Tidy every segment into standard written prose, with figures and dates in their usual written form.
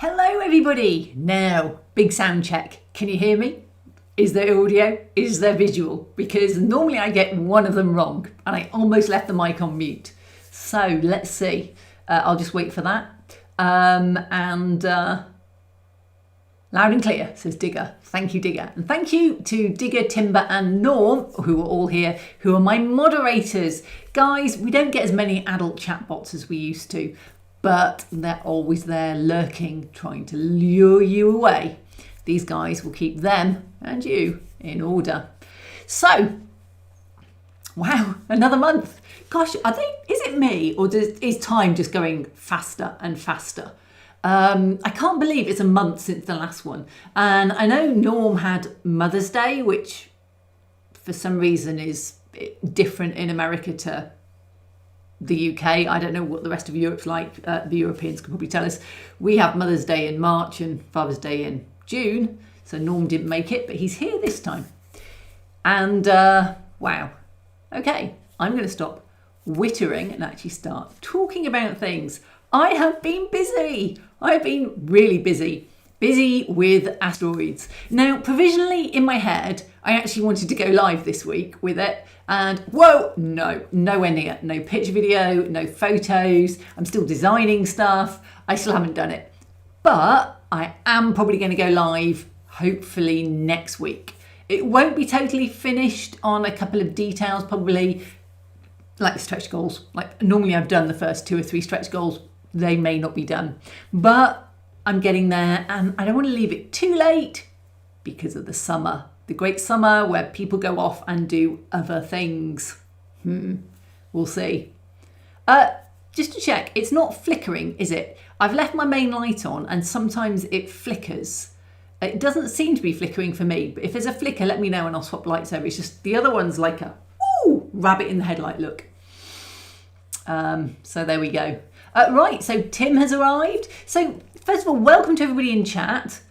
Hello everybody! Now, big sound check. Can you hear me? Is there audio? Is there visual? Because normally I get one of them wrong and I almost left the mic on mute. So let's see. I'll just wait for that. Loud and clear, says Digger. Thank you, Digger. And thank you to Digger, Timber and Norm, who are all here, who are my moderators. Guys, we don't get as many adult chatbots as we used to, but they're always there lurking, trying to lure you away. These guys will keep them and you in order. So, wow, another month. Gosh, is it me or is time just going faster and faster? I can't believe it's a month since the last one. And I know Norm had Mother's Day, which for some reason is different in America to the UK. I don't know what the rest of Europe's like. The Europeans can probably tell us. We have Mother's Day in March and Father's Day in June. So Norm didn't make it, but he's here this time. And wow. Okay, I'm going to stop wittering and actually start talking about things. I have been busy. I've been really busy with Asteroids. Now, provisionally in my head, I actually wanted to go live this week with it. And whoa, nowhere near. No pitch video, no photos. I'm still designing stuff. I still haven't done it. But I am probably going to go live hopefully next week. It won't be totally finished on a couple of details, probably like the stretch goals. Like normally I've done the first 2 or 3 stretch goals. They may not be done, but I'm getting there and I don't want to leave it too late because of the summer, the great summer where people go off and do other things. We'll see. Just to check, it's not flickering, is it? I've left my main light on and sometimes it flickers. It doesn't seem to be flickering for me, but if there's a flicker, let me know and I'll swap lights over. It's just the other one's like a rabbit in the headlight look. So there we go. Right, so Tim has arrived. So first of all, welcome to everybody in chat.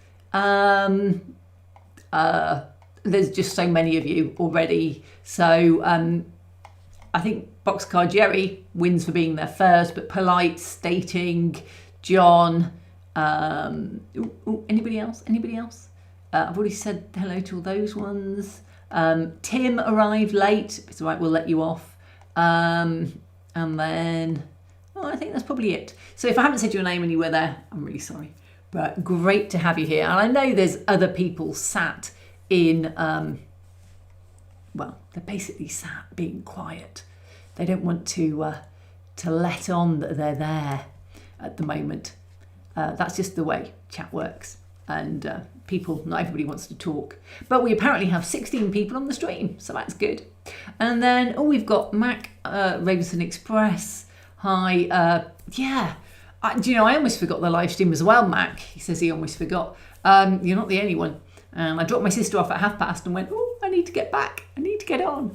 There's just so many of you already. So I think Boxcar Jerry wins for being there first, but Polite, Stating, John. Anybody else? I've already said hello to all those ones. Tim arrived late. It's all right, we'll let you off. And then, I think that's probably it. So if I haven't said your name and you were there, I'm really sorry. But great to have you here. And I know there's other people sat in, they're basically sat being quiet. They don't want to let on that they're there at the moment. That's just the way chat works. And not everybody wants to talk. But we apparently have 16 people on the stream, so that's good. And then, we've got Mac, Ravenson Express. Hi, I almost forgot the live stream as well, Mac. He says he almost forgot. You're not the only one. I dropped my sister off at past and went, I need to get back. I need to get on.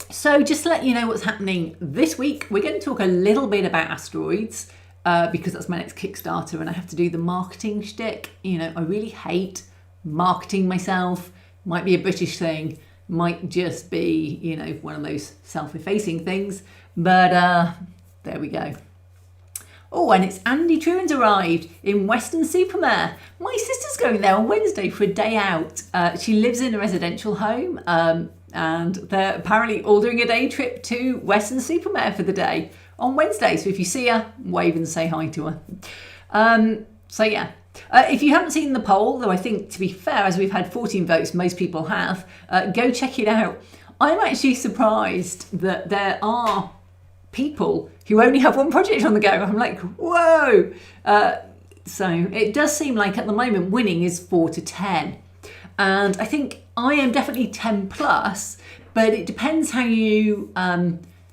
So just to let you know what's happening this week, we're going to talk a little bit about Asteroids. Because that's my next Kickstarter and I have to do the marketing shtick. I really hate marketing myself. Might be a British thing, might just be, one of those self-effacing things. But there we go. And it's Andy Truan's arrived in Weston-super-Mare. My sister's going there on Wednesday for a day out. She lives in a residential home and they're apparently all doing a day trip to Weston-super-Mare for the day on Wednesday. So if you see her, wave and say hi to her. If you haven't seen the poll, though I think, to be fair, as we've had 14 votes, most people have, go check it out. I'm actually surprised that there are people who only have one project on the go. I'm like, whoa. So it does seem like at the moment winning is 4 to 10. And I think I am definitely 10 plus, but it depends how you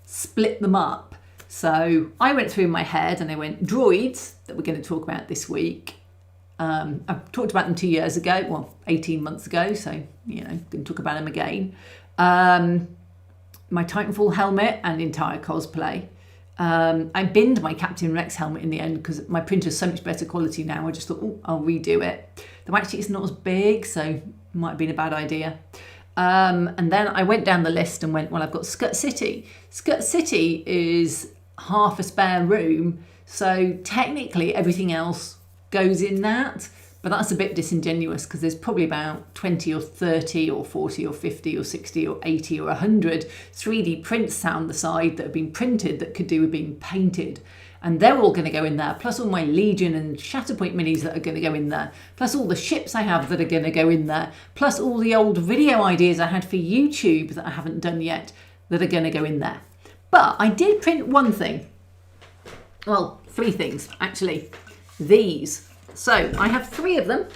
split them up. So I went through in my head and I went droids that we're going to talk about this week. I've talked about them 2 years ago, 18 months ago. So, going to talk about them again. My Titanfall helmet and entire cosplay. I binned my Captain Rex helmet in the end because my printer's so much better quality now. I just thought, I'll redo it. Though actually it's not as big, so it might have been a bad idea. And then I went down the list and went, I've got Scut City. Scut City is half a spare room, so technically everything else goes in that, but that's a bit disingenuous because there's probably about 20 or 30 or 40 or 50 or 60 or 80 or 100 3D prints down the side that have been printed that could do with being painted. And they're all going to go in there, plus all my Legion and Shatterpoint minis that are going to go in there, plus all the ships I have that are going to go in there, plus all the old video ideas I had for YouTube that I haven't done yet that are going to go in there. But I did print one thing. Well, 3 things, actually. These. So I have 3 of them.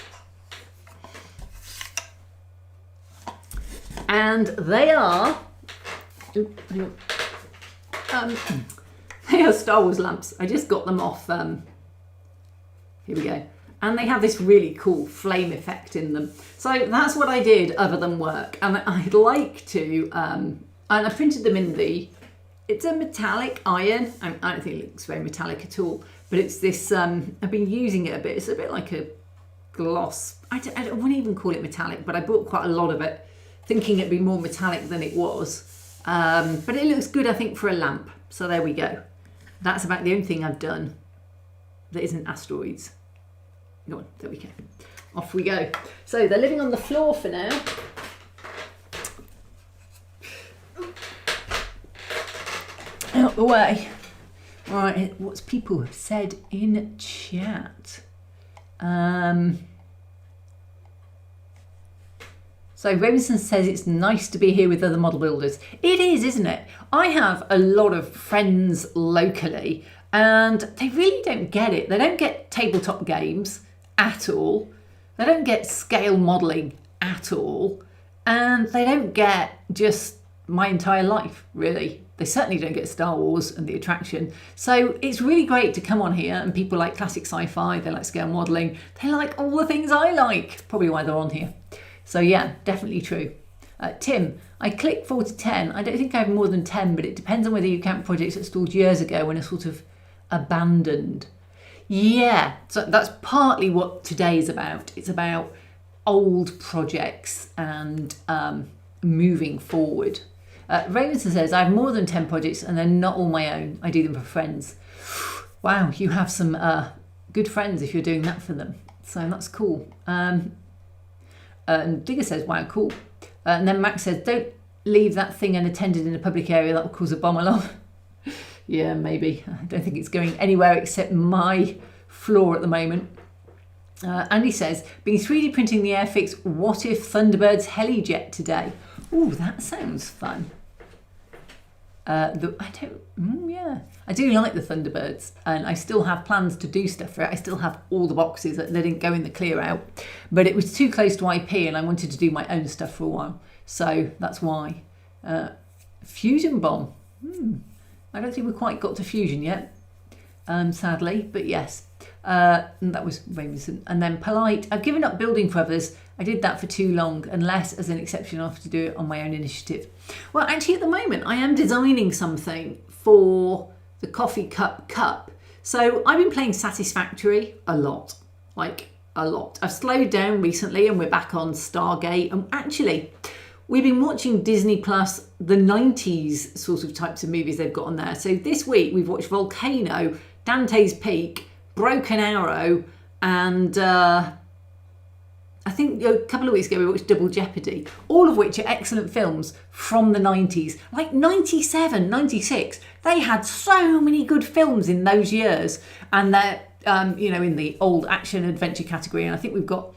And they are... they are Star Wars lamps. I just got them off. Here we go. And they have this really cool flame effect in them. So that's what I did other than work. And I'd like to... and I printed them in the... It's a metallic iron. I don't think it looks very metallic at all. But it's this... I've been using it a bit. It's a bit like a gloss. I wouldn't even call it metallic, but I bought quite a lot of it, thinking it'd be more metallic than it was. But it looks good, I think, for a lamp. So there we go. That's about the only thing I've done that isn't asteroids. Go on, there we go. Off we go. So they're living on the floor for now. Out the way. Right, what's people have said in chat? So Robinson says it's nice to be here with other model builders. It is, isn't it? I have a lot of friends locally and they really don't get it. They don't get tabletop games at all. They don't get scale modelling at all. And they don't get just my entire life, really. They certainly don't get Star Wars and the attraction. So it's really great to come on here and people like classic sci-fi, they like scale modelling, they like all the things I like. Probably why they're on here. So yeah, definitely true. Tim, I clicked 4 to 10. I don't think I have more than 10, but it depends on whether you count projects that stalled years ago and are sort of abandoned. Yeah, so that's partly what today is about. It's about old projects and moving forward. Ravenson says, I have more than 10 projects and they're not all my own. I do them for friends. Wow, you have some good friends if you're doing that for them. So that's cool. And Digger says, wow, cool. And then Max says, don't leave that thing unattended in a public area. That will cause a bomb alarm. Yeah, maybe. I don't think it's going anywhere except my floor at the moment. Andy says, been 3D printing the Airfix What If Thunderbird's helijet today. Ooh, that sounds fun. I do like the Thunderbirds and I still have plans to do stuff for it. I still have all the boxes that they didn't go in the clear out, but it was too close to IP and I wanted to do my own stuff for a while. So that's why. Fusion bomb. I don't think we quite got to fusion yet, sadly, but yes. And that was Ravenson. And then Polite, I've given up building for others. I did that for too long, unless as an exception I have to do it on my own initiative. Well, actually at the moment I am designing something for the coffee cup. So I've been playing Satisfactory a lot, like a lot. I've slowed down recently and we're back on Stargate. And actually we've been watching Disney Plus, the 90s sort of types of movies they've got on there. So this week we've watched Volcano, Dante's Peak, Broken Arrow, and I think a couple of weeks ago we watched Double Jeopardy, all of which are excellent films from the 90s. Like 97, 96, they had so many good films in those years, and they're in the old action adventure category, and I think we've got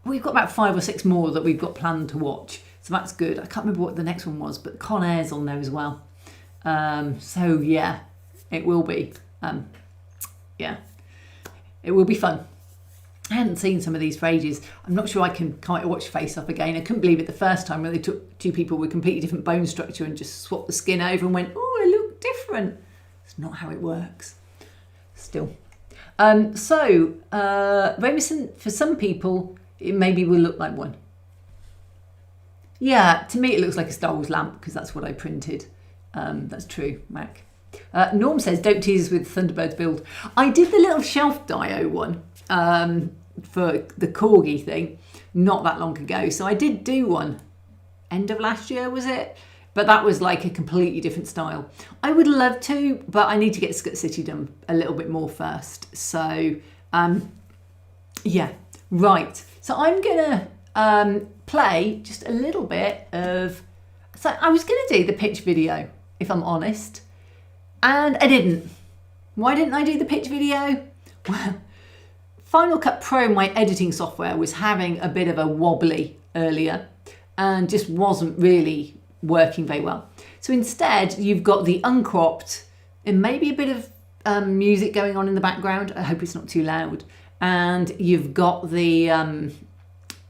about 5 or 6 more that we've got planned to watch, so that's good. I can't remember what the next one was, but Con Air's on there as well. So yeah, it will be it will be fun. I hadn't seen some of these for ages. I'm not sure I can quite watch Face Off again. I couldn't believe it the first time when they took 2 people with completely different bone structure and just swapped the skin over and went, oh, I look different. It's not how it works. Still. Rameson, for some people, it maybe will look like one. Yeah, to me it looks like a Star Wars lamp because that's what I printed. That's true, Mac. Norm says, don't tease us with Thunderbirds build. I did the little shelf dio one for the corgi thing not that long ago. So I did do one end of last year, was it? But that was like a completely different style. I would love to, but I need to get Scut City done a little bit more first. So Yeah, right. So I'm going to play just a little bit of... So I was going to do the pitch video, if I'm honest, and I didn't. Why didn't I do the pitch video? Well, Final Cut Pro, my editing software, was having a bit of a wobbly earlier and just wasn't really working very well. So instead, you've got the uncropped and maybe a bit of music going on in the background. I hope it's not too loud. And you've got the...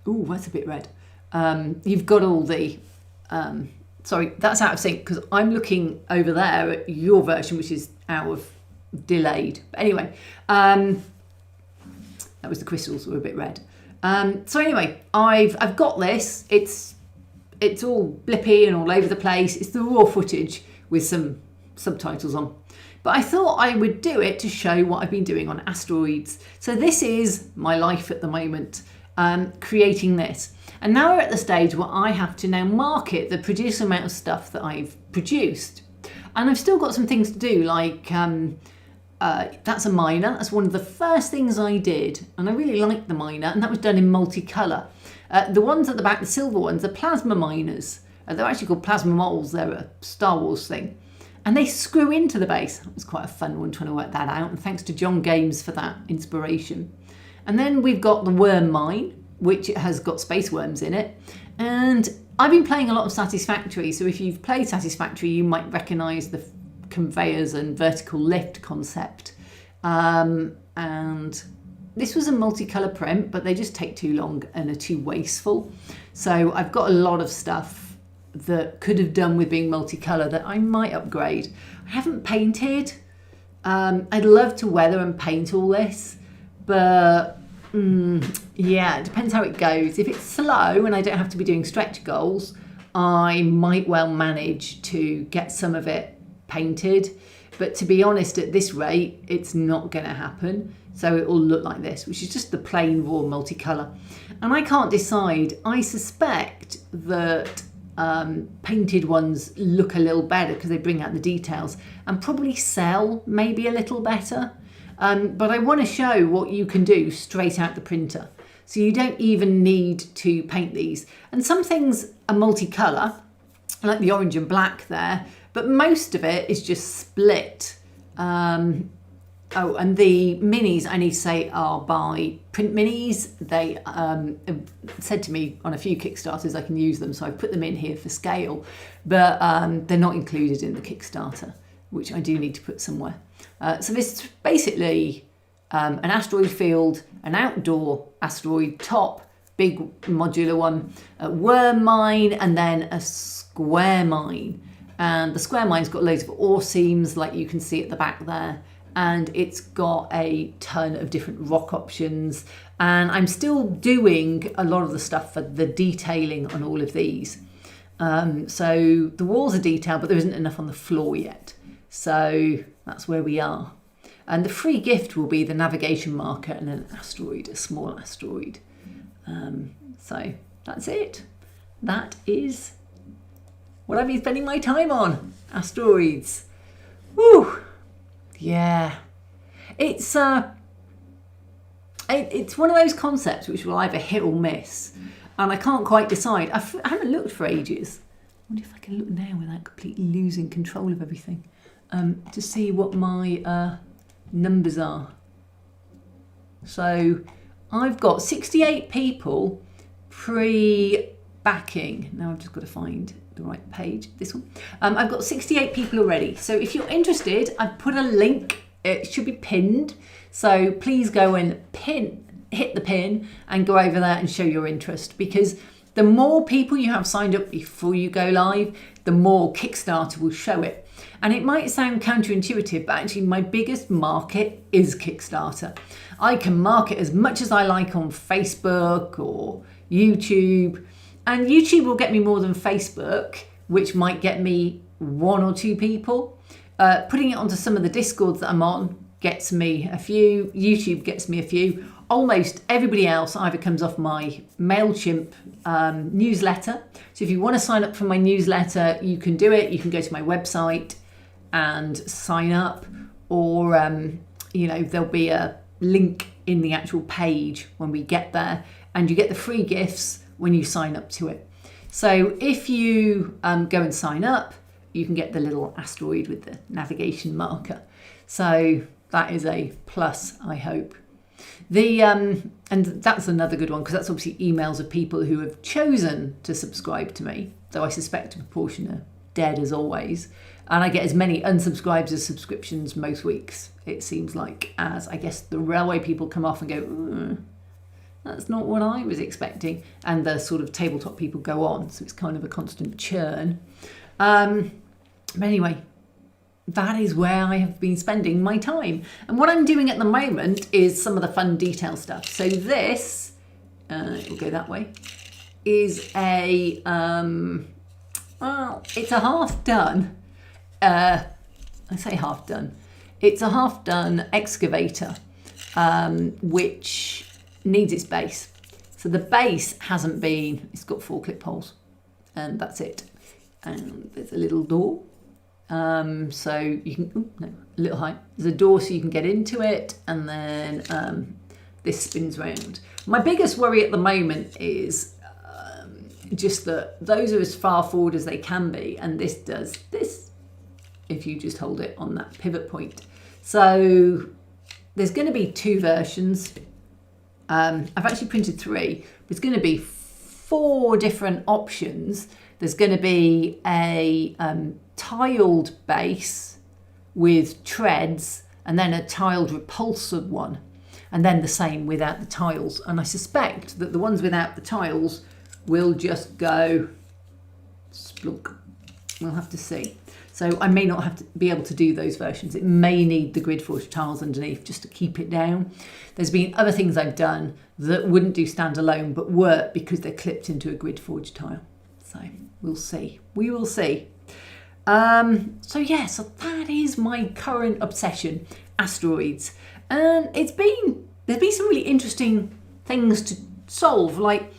ooh, that's a bit red. You've got all the... sorry, that's out of sync because I'm looking over there at your version, which is out of delayed. But anyway, that was the crystals were a bit red. So anyway, I've got this. It's all blippy and all over the place. It's the raw footage with some subtitles on. But I thought I would do it to show what I've been doing on Asteroids. So this is my life at the moment, creating this. And now we're at the stage where I have to now market the produce amount of stuff that I've produced. And I've still got some things to do, like that's a miner. That's one of the first things I did. And I really liked the miner, and that was done in multicolour. The ones at the back, the silver ones, are plasma miners. They're actually called plasma moles. They're a Star Wars thing. And they screw into the base. It was quite a fun one trying to work that out. And thanks to John Games for that inspiration. And then we've got the worm mine, which has got space worms in it. And I've been playing a lot of Satisfactory. So if you've played Satisfactory, you might recognise the conveyors and vertical lift concept. And this was a multicolour print, but they just take too long and are too wasteful. So I've got a lot of stuff that could have done with being multicolour that I might upgrade. I haven't painted. I'd love to weather and paint all this, but yeah, it depends how it goes. If it's slow and I don't have to be doing stretch goals, I might well manage to get some of it painted. But to be honest, at this rate, it's not going to happen. So it will look like this, which is just the plain raw multicolour. And I can't decide. I suspect that painted ones look a little better because they bring out the details and probably sell maybe a little better. But I want to show what you can do straight out the printer. So you don't even need to paint these. And some things are multicolour, like the orange and black there, but most of it is just split. Oh, and the minis, I need to say, are by Print Minis. They said to me on a few Kickstarters I can use them, so I've put them in here for scale, but they're not included in the Kickstarter, which I do need to put somewhere. So this is basically an asteroid field, an outdoor asteroid top, big modular one, a worm mine, and then a square mine. And the square mine's got loads of ore seams, like you can see at the back there. And it's got a ton of different rock options. And I'm still doing a lot of the stuff for the detailing on all of these. So the walls are detailed, but there isn't enough on the floor yet. So that's where we are. And the free gift will be the navigation marker and an asteroid, a small asteroid. So that's it. That is what I've been spending my time on. Asteroids. Woo! Yeah, it's one of those concepts which will either hit or miss, and I can't quite decide. I haven't looked for ages. I wonder if I can look now without completely losing control of everything, to see what my numbers are. So I've got 68 people pre-backing. Now I've just got to find the right page, this one. I've got 68 people already. So if you're interested, I've put a link. It should be pinned. So please go and hit the pin and go over there and show your interest, because the more people you have signed up before you go live, the more Kickstarter will show it. And it might sound counterintuitive, but actually my biggest market is Kickstarter. I can market as much as I like on Facebook or YouTube. And YouTube will get me more than Facebook, which might get me 1 or 2 people. Putting it onto some of the Discords that I'm on gets me a few. YouTube gets me a few. Almost everybody else either comes off my MailChimp newsletter. So if you want to sign up for my newsletter, you can do it. You can go to my website and sign up, or there'll be a link in the actual page when we get there, and you get the free gifts when you sign up to it. So if you go and sign up, you can get the little asteroid with the navigation marker. So that is a plus, I hope. And that's another good one, because that's obviously emails of people who have chosen to subscribe to me, though I suspect a proportion are dead as always. And I get as many unsubscribes as subscriptions most weeks, it seems like, as I guess the railway people come off and go, that's not what I was expecting. And the sort of tabletop people go on. So it's kind of a constant churn. But anyway, that is where I have been spending my time. And what I'm doing at the moment is some of the fun detail stuff. So this, it'll go that way, is a, well, it's a half done. I say half done. It's a half done excavator, which needs its base. So the base hasn't been, it's got 4 clip holes and that's it. And there's a little door. So you can, a little height. There's a door so you can get into it, and then this spins round. My biggest worry at the moment is just that those are as far forward as they can be, and this does this if you just hold it on that pivot point. So there's going to be 2 versions. I've actually printed 3. There's going to be 4 different options. There's going to be a tiled base with treads, and then a tiled repulsor one, and then the same without the tiles. And I suspect that the ones without the tiles will just go splunk. We'll have to see. So I may not have to be able to do those versions. It may need the grid forged tiles underneath just to keep it down. There's been other things I've done that wouldn't do standalone but work because they're clipped into a grid forged tile. So we'll see. We will see. So yeah, so that is my current obsession, asteroids. And there's been some really interesting things to solve. Like,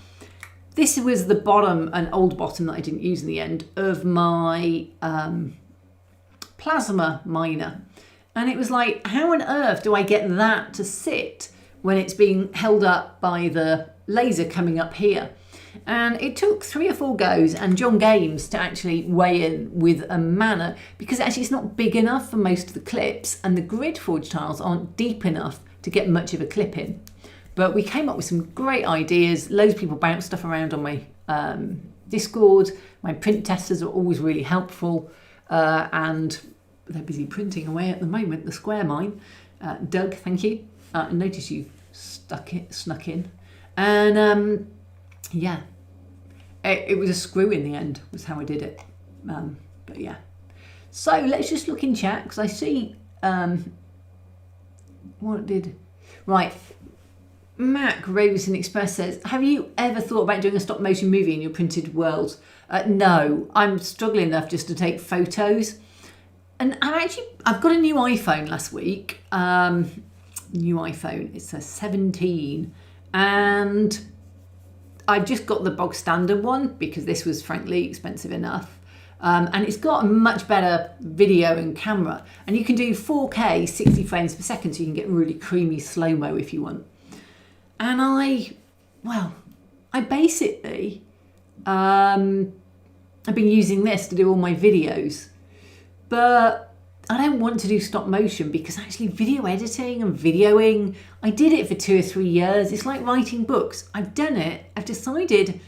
this was the bottom, an old bottom that I didn't use in the end, of my plasma miner. And it was like, how on earth do I get that to sit when it's being held up by the laser coming up here? And it took 3 or 4 goes and John Games to actually weigh in with a manner, because actually it's not big enough for most of the clips, and the grid forged tiles aren't deep enough to get much of a clip in. But we came up with some great ideas. Loads of people bounced stuff around on my Discord. My print testers are always really helpful, and they're busy printing away at the moment, the square mine. Doug, thank you. Notice you snuck in. And yeah, it was a screw in the end, was how I did it. But yeah. So let's just look in chat, because I see right. Mac Robinson Express says, have you ever thought about doing a stop motion movie in your printed worlds? No, I'm struggling enough just to take photos. And I've got a new iPhone last week. New iPhone, it's a 17. And I've just got the bog standard one because this was frankly expensive enough. And it's got a much better video and camera. And you can do 4K 60 frames per second, so you can get really creamy slow-mo if you want. And I basically, I've been using this to do all my videos, but I don't want to do stop motion because actually video editing and videoing, I did it for 2 or 3 years. It's like writing books. I've done it. I've decided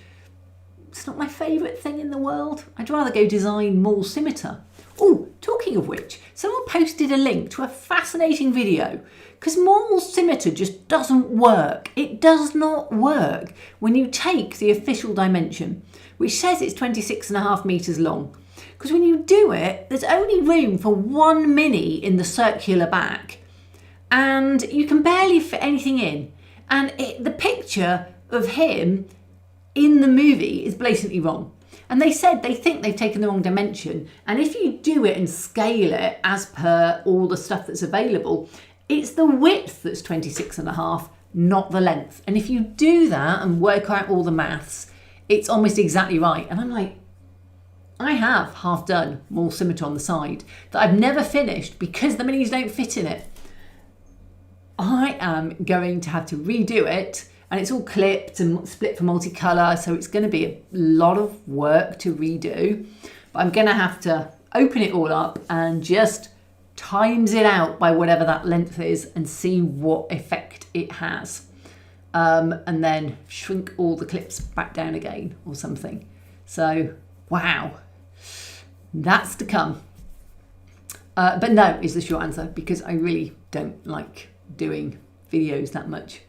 it's not my favourite thing in the world. I'd rather go design more scimitar. Oh, talking of which, someone posted a link to a fascinating video, because Mortal Scimitar just doesn't work. It does not work when you take the official dimension, which says it's 26.5 metres long. Because when you do it, there's only room for 1 mini in the circular back, and you can barely fit anything in. And the picture of him in the movie is blatantly wrong. And they said they think they've taken the wrong dimension. And if you do it and scale it as per all the stuff that's available, it's the width that's 26.5, not the length. And if you do that and work out all the maths, it's almost exactly right. And I'm like, I have half done more scimitar on the side that I've never finished because the minis don't fit in it. I am going to have to redo it, and it's all clipped and split for multicolour, so it's going to be a lot of work to redo. But I'm going to have to open it all up and just times it out by whatever that length is and see what effect it has. And then shrink all the clips back down again or something. So, wow, that's to come. But no is the short answer, because I really don't like doing videos that much.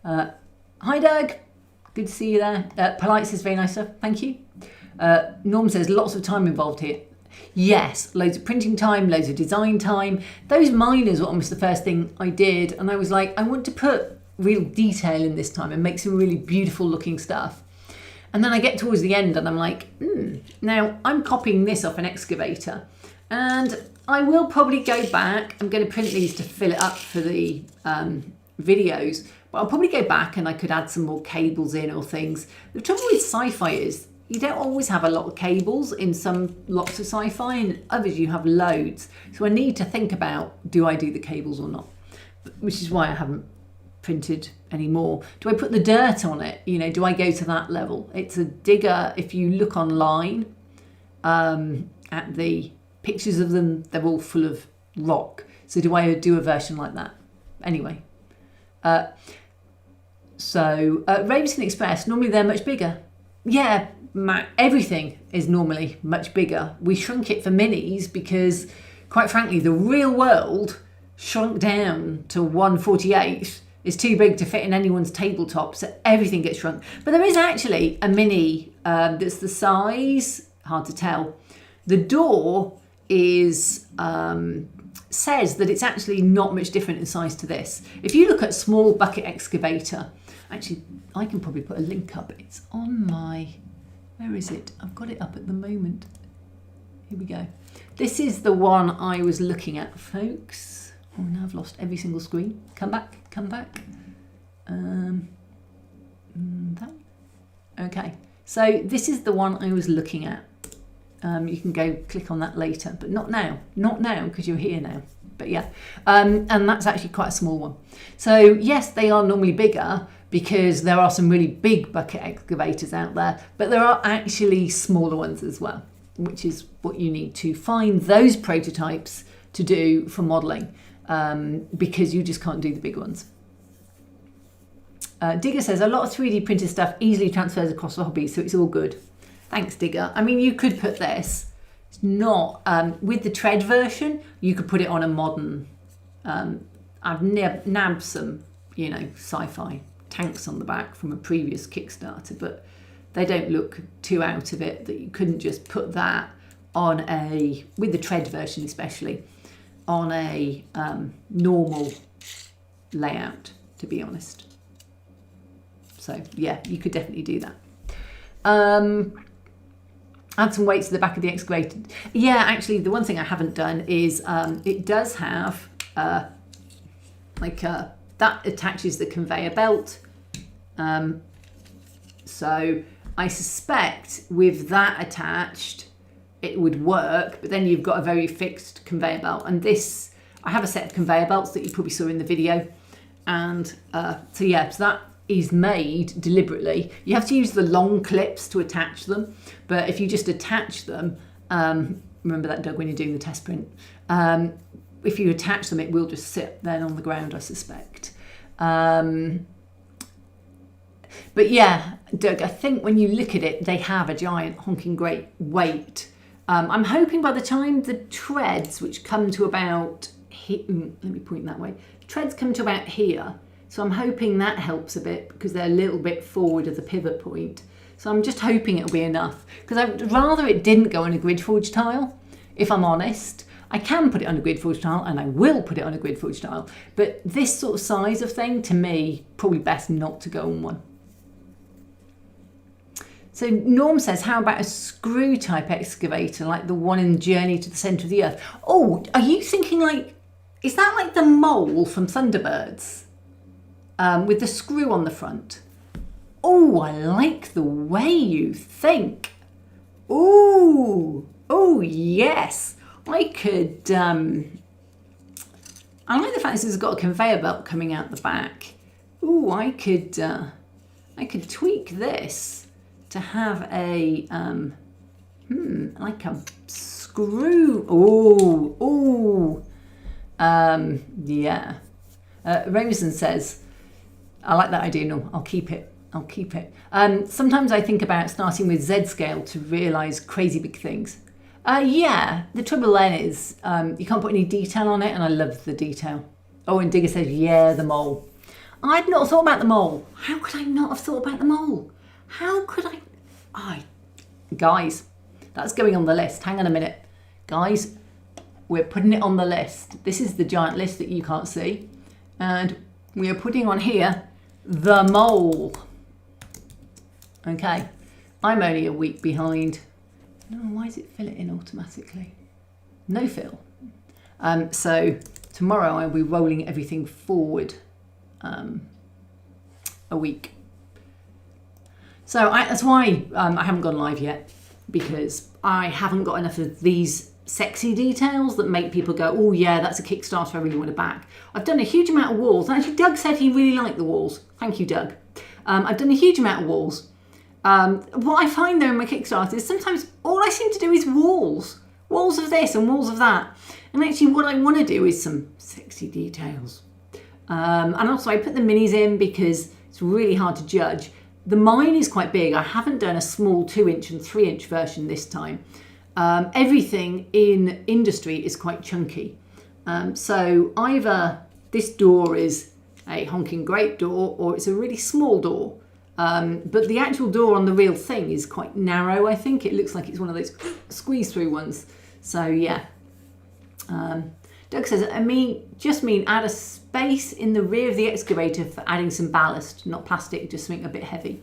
Hi Doug, good to see you there. Polite says very nice stuff, thank you. Norm says lots of time involved here. Yes, loads of printing time, loads of design time. Those miners were almost the first thing I did, and I was like, I want to put real detail in this time and make some really beautiful looking stuff. And then I get towards the end and I'm like, now I'm copying this off an excavator, and I will probably go back. I'm going to print these to fill it up for the videos, but I'll probably go back and I could add some more cables in or things. The trouble with sci-fi is you don't always have a lot of cables in some lots of sci-fi, and others you have loads. So I need to think about, do I do the cables or not? Which is why I haven't printed anymore. Do I put the dirt on it? You know, do I go to that level? It's a digger. If you look online at the pictures of them, they're all full of rock. So do I do a version like that? Anyway. Ravenson Express, normally they're much bigger. Yeah, everything is normally much bigger. We shrunk it for minis because, quite frankly, the real world shrunk down to 1/48. Is too big to fit in anyone's tabletop, so everything gets shrunk. But there is actually a mini that's the size, hard to tell. The door is says that it's actually not much different in size to this. If you look at small bucket excavator, actually I can probably put a link up. It's on my, where is it? I've got it up at the moment. Here we go. This is the one I was looking at, folks. Oh, now I've lost every single screen. Come back. That. Okay, so this is the one I was looking at. You can go click on that later, but not now because you're here now. But yeah, and that's actually quite a small one. So yes, they are normally bigger because there are some really big bucket excavators out there, but there are actually smaller ones as well, which is what you need to find those prototypes to do for modelling. Because you just can't do the big ones. Digger says, a lot of 3D printed stuff easily transfers across the hobby, so it's all good. Thanks, Digger. I mean, you could put this. It's not, with the tread version, you could put it on a modern, I've nabbed some, sci-fi tanks on the back from a previous Kickstarter, but they don't look too out of it that you couldn't just put that on with the tread version especially, on a normal layout, to be honest. So yeah, you could definitely do that. Add some weights to the back of the excavator. Yeah, actually, the one thing I haven't done is it does have that attaches the conveyor belt. So I suspect with that attached, it would work, but then you've got a very fixed conveyor belt. And this, I have a set of conveyor belts that you probably saw in the video. And so that is made deliberately. You have to use the long clips to attach them, but if you just attach them, remember that, Doug, when you're doing the test print, if you attach them, it will just sit then on the ground, I suspect. But yeah, Doug, I think when you look at it, they have a giant honking great weight. I'm hoping by the time the treads, which come to about here, let me point that way, treads come to about here. So I'm hoping that helps a bit because they're a little bit forward of the pivot point. So I'm just hoping it'll be enough, because I'd rather it didn't go on a grid forge tile, if I'm honest. I can put it on a grid forge tile, and I will put it on a grid forge tile, but this sort of size of thing, to me, probably best not to go on one. So Norm says, how about a screw type excavator like the one in Journey to the Centre of the Earth? Oh, are you thinking like, is that like the mole from Thunderbirds? With the screw on the front. Oh, I like the way you think. Oh yes. I I like the fact this has got a conveyor belt coming out the back. Ooh, I could tweak this to have a like a screw. Ooh. Yeah. Rameson says, I like that idea, Norm. I'll keep it. Sometimes I think about starting with Z scale to realise crazy big things. Yeah, the trouble then is you can't put any detail on it, and I love the detail. Oh, and Digger says, yeah, the mole. I'd not thought about the mole. How could I not have thought about the mole? How could I? Guys, that's going on the list. Hang on a minute. Guys, we're putting it on the list. This is the giant list that you can't see. And we are putting on here the mole. Okay, I'm only a week behind. No, why does it fill it in automatically? No fill. So tomorrow I'll be rolling everything forward a week. So that's why I haven't gone live yet, because I haven't got enough of these sexy details that make people go, oh yeah, that's a Kickstarter I really want to back. I've done a huge amount of walls. Actually, Doug said he really liked the walls. Thank you, Doug. I've done a huge amount of walls. What I find though in my Kickstarter is sometimes all I seem to do is walls of this and walls of that. And actually what I want to do is some sexy details. And also I put the minis in because it's really hard to judge. The mine is quite big. I haven't done a small 2-inch and 3-inch version this time. Everything in industry is quite chunky. So either this door is a honking great door or it's a really small door. But the actual door on the real thing is quite narrow, I think. It looks like it's one of those squeeze through ones. So yeah. Doug says, just mean add a space in the rear of the excavator for adding some ballast, not plastic, just something a bit heavy.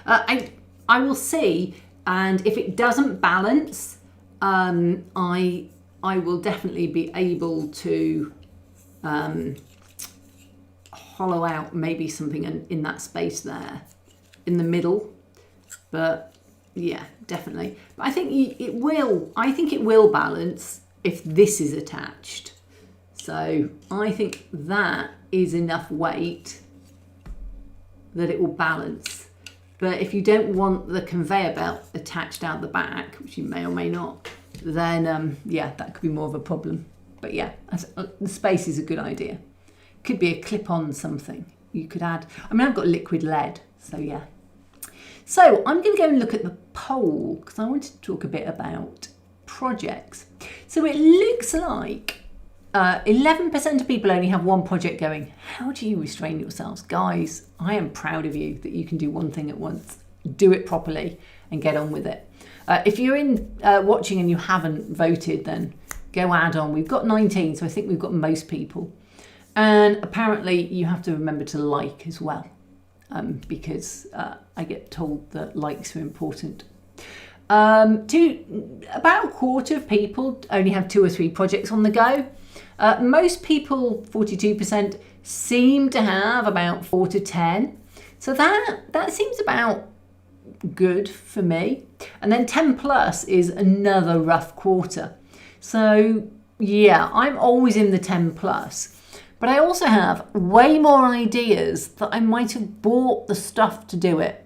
I will see, and if it doesn't balance, I will definitely be able to hollow out maybe something in that space there in the middle. But yeah, definitely. But I think it will balance if this is attached. So I think that is enough weight that it will balance. But if you don't want the conveyor belt attached out the back, which you may or may not, then yeah, that could be more of a problem. But yeah, the space is a good idea. Could be a clip-on something you could add. I've got liquid lead, so yeah. So I'm going to go and look at the poll because I wanted to talk a bit about projects. So it looks like 11% of people only have one project going. How do you restrain yourselves? Guys, I am proud of you that you can do one thing at once. Do it properly and get on with it. If you're in watching and you haven't voted, then go add on. We've got 19, so I think we've got most people. And apparently you have to remember to like as well, because I get told that likes are important. About a quarter of people only have 2 or 3 projects on the go. Most people, 42%, seem to have about 4 to 10. So that seems about good for me. And then 10 plus is another rough quarter. So yeah, I'm always in the 10 plus. But I also have way more ideas that I might have bought the stuff to do it.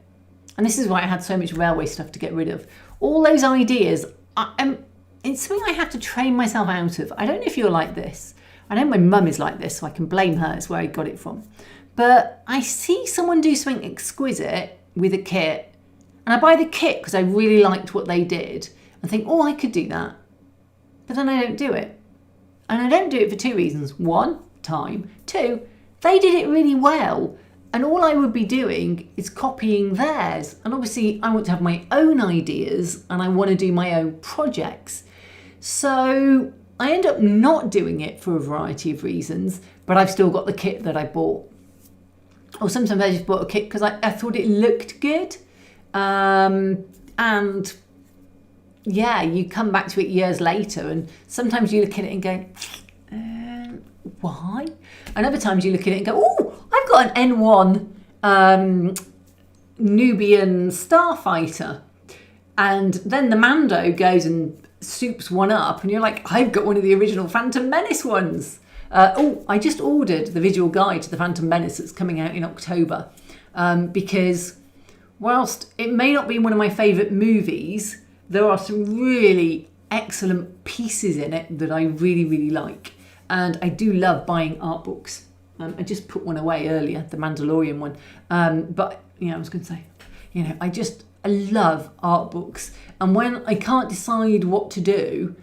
And this is why I had so much railway stuff to get rid of. All those ideas, it's something I have to train myself out of. I don't know if you're like this. I know my mum is like this, so I can blame her. It's where I got it from. But I see someone do something exquisite with a kit, and I buy the kit because I really liked what they did, and think, oh, I could do that. But then I don't do it. And I don't do it for 2 reasons. 1, time. 2, they did it really well. And all I would be doing is copying theirs. And obviously I want to have my own ideas and I want to do my own projects. So I end up not doing it for a variety of reasons, but I've still got the kit that I bought. Or sometimes I just bought a kit because I thought it looked good. And yeah, you come back to it years later and sometimes you look at it and go, why? And other times you look at it and go, oh, I've got an N1 Nubian starfighter. And then the Mando goes and soups one up and you're like, I've got one of the original Phantom Menace ones. I just ordered the visual guide to The Phantom Menace that's coming out in October, because whilst it may not be one of my favourite movies, there are some really excellent pieces in it that I really, really like. And I do love buying art books. I just put one away earlier, the Mandalorian one. But, I was going to say, I love art books. And when I can't decide what to do,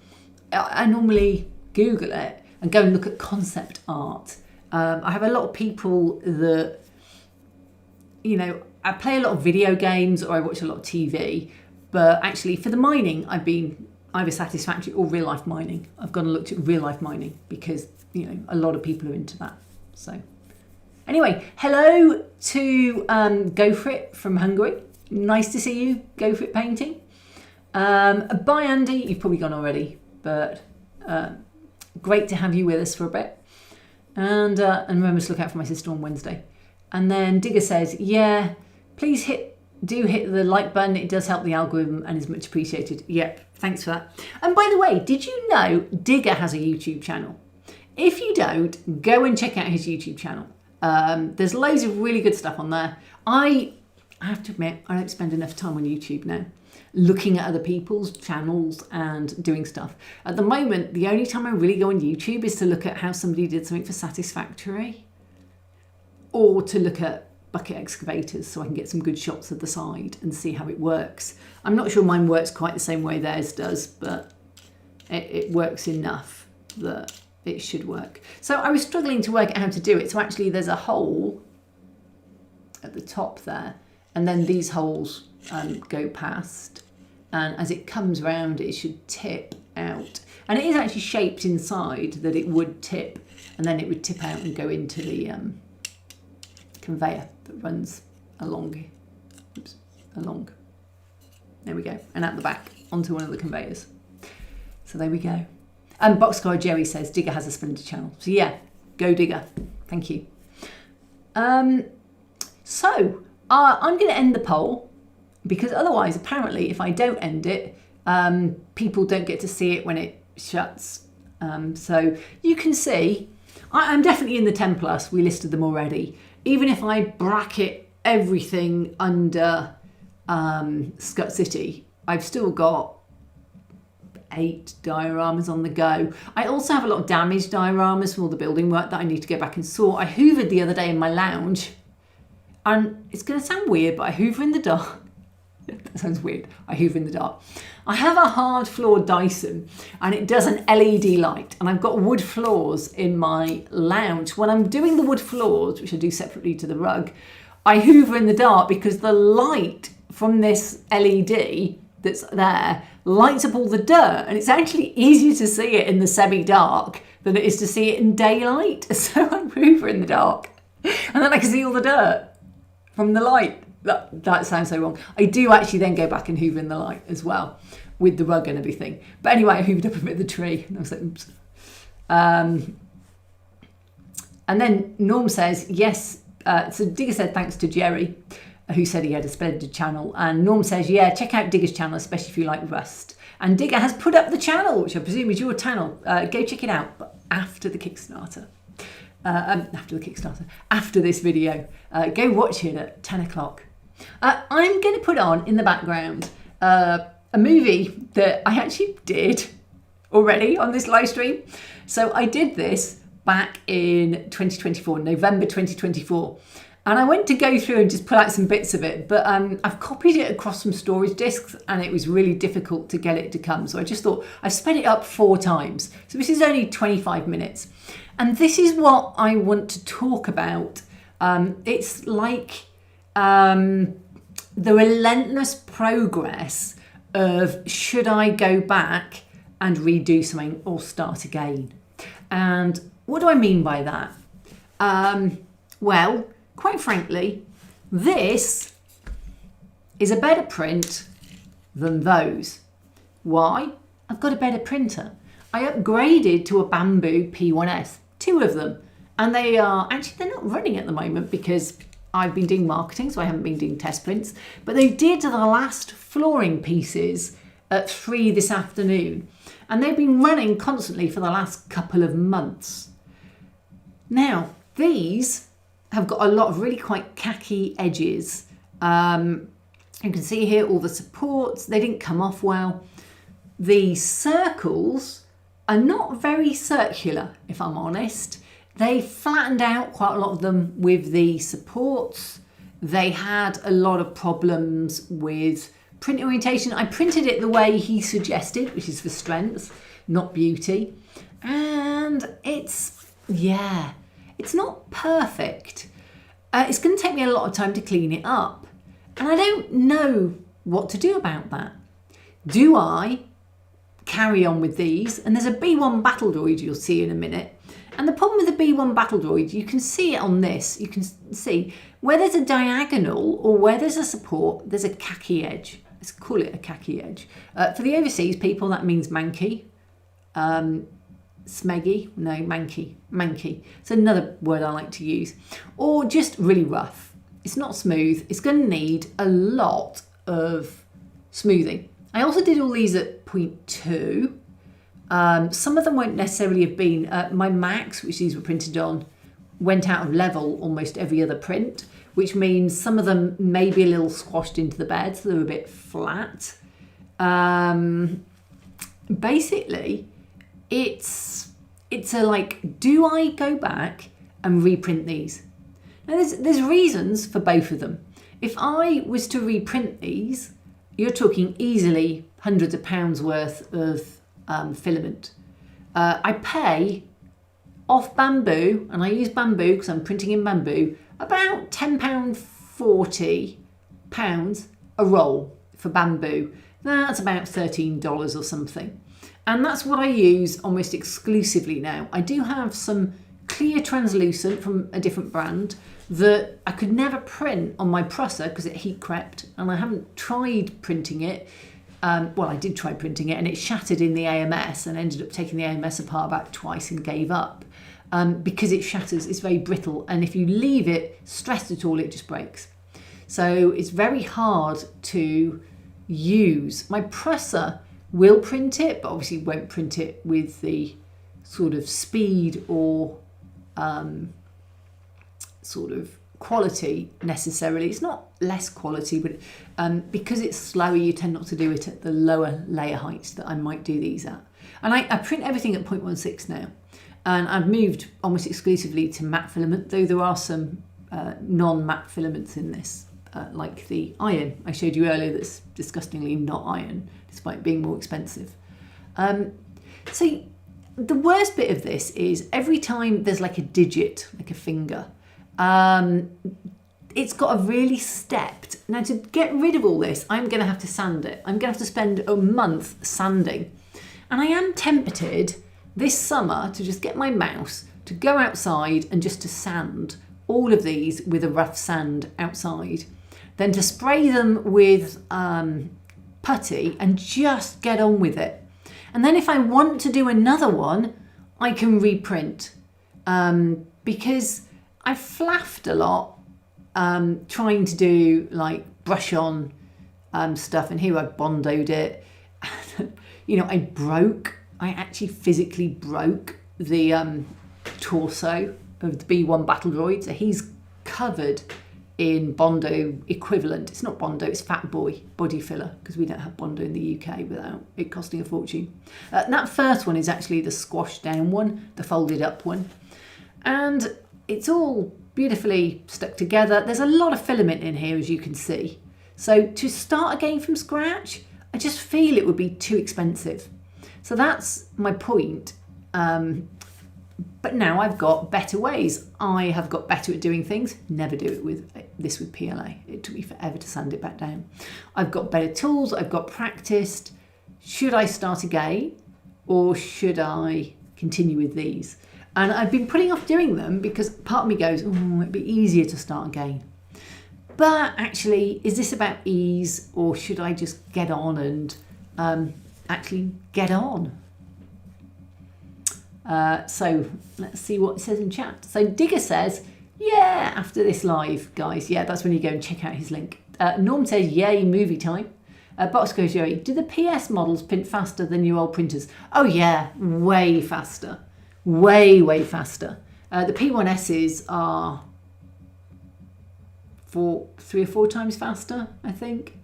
I normally Google it and go and look at concept art. I have a lot of people that, I play a lot of video games or I watch a lot of TV. But actually, for the mining, I've been either Satisfactory or real life mining. I've gone and looked at real life mining because, a lot of people are into that. So anyway, hello to Go For It from Hungary. Nice to see you, Go For It Painting. Bye, Andy. You've probably gone already, but great to have you with us for a bit. And remember to look out for my sister on Wednesday. And then Digger says, yeah, please do hit the like button. It does help the algorithm and is much appreciated. Yep, thanks for that. And by the way, did you know Digger has a YouTube channel? If you don't, go and check out his YouTube channel. There's loads of really good stuff on there. I have to admit, I don't spend enough time on YouTube now, looking at other people's channels and doing stuff. At the moment, the only time I really go on YouTube is to look at how somebody did something for Satisfactory, or to look at bucket excavators so I can get some good shots of the side and see how it works. I'm not sure mine works quite the same way theirs does, but it works enough that it should work. So I was struggling to work out how to do it. So actually there's a hole at the top there, and then these holes go past, and as it comes round it should tip out. And it is actually shaped inside that it would tip, and then it would tip out and go into the conveyor that runs along. There we go, and at the back onto one of the conveyors. So there we go. And Boxcar Jerry says Digger has a splendid channel. So yeah, go Digger. Thank you. So I'm going to end the poll, because otherwise, apparently, if I don't end it, people don't get to see it when it shuts. So you can see I'm definitely in the 10 plus. We listed them already. Even if I bracket everything under Scut City, I've still got 8 dioramas on the go. I also have a lot of damaged dioramas from all the building work that I need to go back and sort. I hoovered the other day in my lounge, and it's going to sound weird, but I hoover in the dark. That sounds weird. I hoover in the dark. I have a hard floor Dyson, and it does an LED light, and I've got wood floors in my lounge. When I'm doing the wood floors, which I do separately to the rug, I hoover in the dark because the light from this LED that's there lights up all the dirt, and it's actually easier to see it in the semi-dark than it is to see it in daylight. So I hoover in the dark, and then I can see all the dirt from the light. That sounds so wrong. I do actually then go back and hoover in the light as well with the rug and everything. But anyway, I hoovered up a bit of the tree, and I was like, oops. And then Norm says, yes. So Digger said thanks to Jerry, who said he had a splendid channel. And Norm says, yeah, check out Digger's channel, especially if you like Rust. And Digger has put up the channel, which I presume is your channel. Go check it out, but after the Kickstarter. After this video. Go watch it at 10 o'clock. I'm going to put on in the background a movie that I actually did already on this live stream. So I did this back in 2024, November 2024. And I went to go through and just pull out some bits of it, but I've copied it across some storage discs, and it was really difficult to get it to come. So I just thought, I've sped it up 4 times. So this is only 25 minutes. And this is what I want to talk about. It's like the relentless progress of, should I go back and redo something or start again? And what do I mean by that? Well, quite frankly, this is a better print than those. Why? I've got a better printer. I upgraded to a Bamboo P1S, 2 of them. And they are, actually they're not running at the moment because I've been doing marketing, so I haven't been doing test prints. But they did the last flooring pieces at 3 this afternoon. And they've been running constantly for the last couple of months. Now, these have got a lot of really quite khaki edges. You can see here all the supports, they didn't come off well. The circles are not very circular, if I'm honest. They flattened out quite a lot of them with the supports. They had a lot of problems with print orientation. I printed it the way he suggested, which is for strength, not beauty. And it's not perfect. It's going to take me a lot of time to clean it up. And I don't know what to do about that. Do I carry on with these? And there's a B1 battle droid you'll see in a minute. And the problem with the B1 battle droid, you can see it on this. You can see where there's a diagonal or where there's a support, there's a khaki edge. Let's call it a khaki edge. For the overseas people, that means manky. Smeggy, no, manky. It's another word I like to use. Or just really rough. It's not smooth. It's going to need a lot of smoothing. I also did all these at 0.2. Some of them won't necessarily have been. My Max, which these were printed on, went out of level almost every other print, which means some of them may be a little squashed into the bed, so they're a bit flat. Basically, it's a like, do I go back and reprint these? Now there's reasons for both of them. If I was to reprint these, you're talking easily hundreds of pounds worth of filament. I pay off bamboo, and I use bamboo because I'm printing in bamboo, about £10.40 a roll for bamboo. That's about $13 or something. And that's what I use almost exclusively now. I do have some clear translucent from a different brand that I could never print on my presser because it heat crept, and I haven't tried printing it. Well, I did try printing it and it shattered in the AMS and ended up taking the AMS apart about twice and gave up because it shatters. It's very brittle, and if you leave it stressed at all, it just breaks. So it's very hard to use. My presser will print it, but obviously won't print it with the sort of speed or sort of quality necessarily. It's not less quality, but because it's slower, you tend not to do it at the lower layer heights that I might do these at. And I print everything at 0.16 now, and I've moved almost exclusively to matte filament, though there are some non-matte filaments in this, like the iron I showed you earlier that's disgustingly not iron, despite being more expensive. So the worst bit of this is every time there's like a digit, like a finger, it's got a really stepped. Now to get rid of all this, I'm going to have to sand it. I'm going to have to spend a month sanding. And I am tempted this summer to just get my mouse to go outside and just to sand all of these with a rough sand outside. Then to spray them with putty and just get on with it. And then if I want to do another one, I can reprint. Because I flaffed a lot trying to do like brush on stuff, and here I bondoed it. You know, I actually physically broke the torso of the B1 battle droid. So he's covered in Bondo equivalent. It's not Bondo, it's Fat Boy body filler, because we don't have Bondo in the UK without it costing a fortune. That first one is actually the squashed down one, the folded up one. And it's all beautifully stuck together. There's a lot of filament in here, as you can see. So to start again from scratch, I just feel it would be too expensive. So that's my point. But now I've got better ways. I have got better at doing things. Never do it with this with PLA. It took me forever to sand it back down. I've got better tools. I've got practiced. Should I start again, or should I continue with these? And I've been putting off doing them because part of me goes, oh, it'd be easier to start again. But actually, is this about ease, or should I just get on and actually get on? So let's see what it says in chat. So Digger says, yeah, after this live, guys. Yeah, that's when you go and check out his link. Norm says, yay, movie time. Box goes, Joey, do the PS models print faster than your old printers? Oh yeah, way faster. Way faster. The P1Ss are 3 or 4 times faster, I think.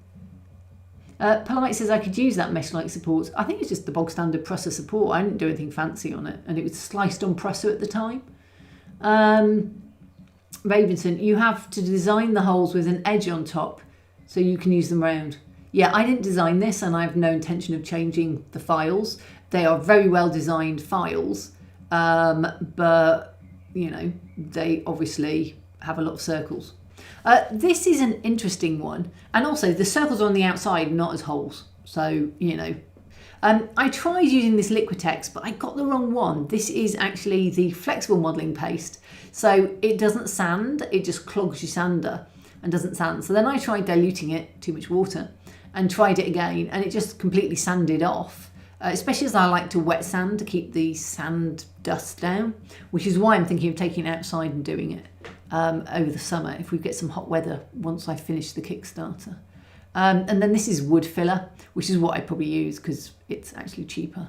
Polite says I could use that mesh-like support. I think it's just the bog standard presser support. I didn't do anything fancy on it, and it was sliced on presser at the time. Ravenson, you have to design the holes with an edge on top so you can use them round. Yeah, I didn't design this, and I have no intention of changing the files. They are very well designed files, but you know, they obviously have a lot of circles. This is an interesting one, and also the circles are on the outside, not as holes. So, you know, I tried using this Liquitex, but I got the wrong one. This is actually the flexible modelling paste. So it doesn't sand, it just clogs your sander and doesn't sand. So then I tried diluting it, too much water, and tried it again, and it just completely sanded off. Especially as I like to wet sand to keep the sand dust down, which is why I'm thinking of taking it outside and doing it over the summer if we get some hot weather once I finish the Kickstarter. And then this is wood filler, which is what I probably use because it's actually cheaper.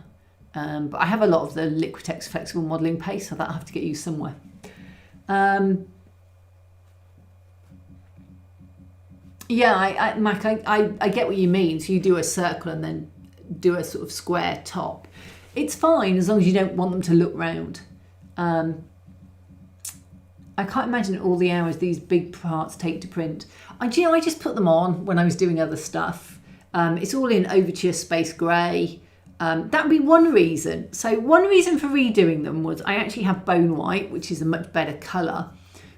But I have a lot of the Liquitex flexible modelling paste, so that'll have to get used somewhere. Yeah, Mac, I get what you mean. So you do a circle and then do a sort of square top. It's fine as long as you don't want them to look round. I can't imagine all the hours these big parts take to print. I just put them on when I was doing other stuff. It's all in Overture Space Grey. That would be one reason. So one reason for redoing them was I actually have Bone White, which is a much better colour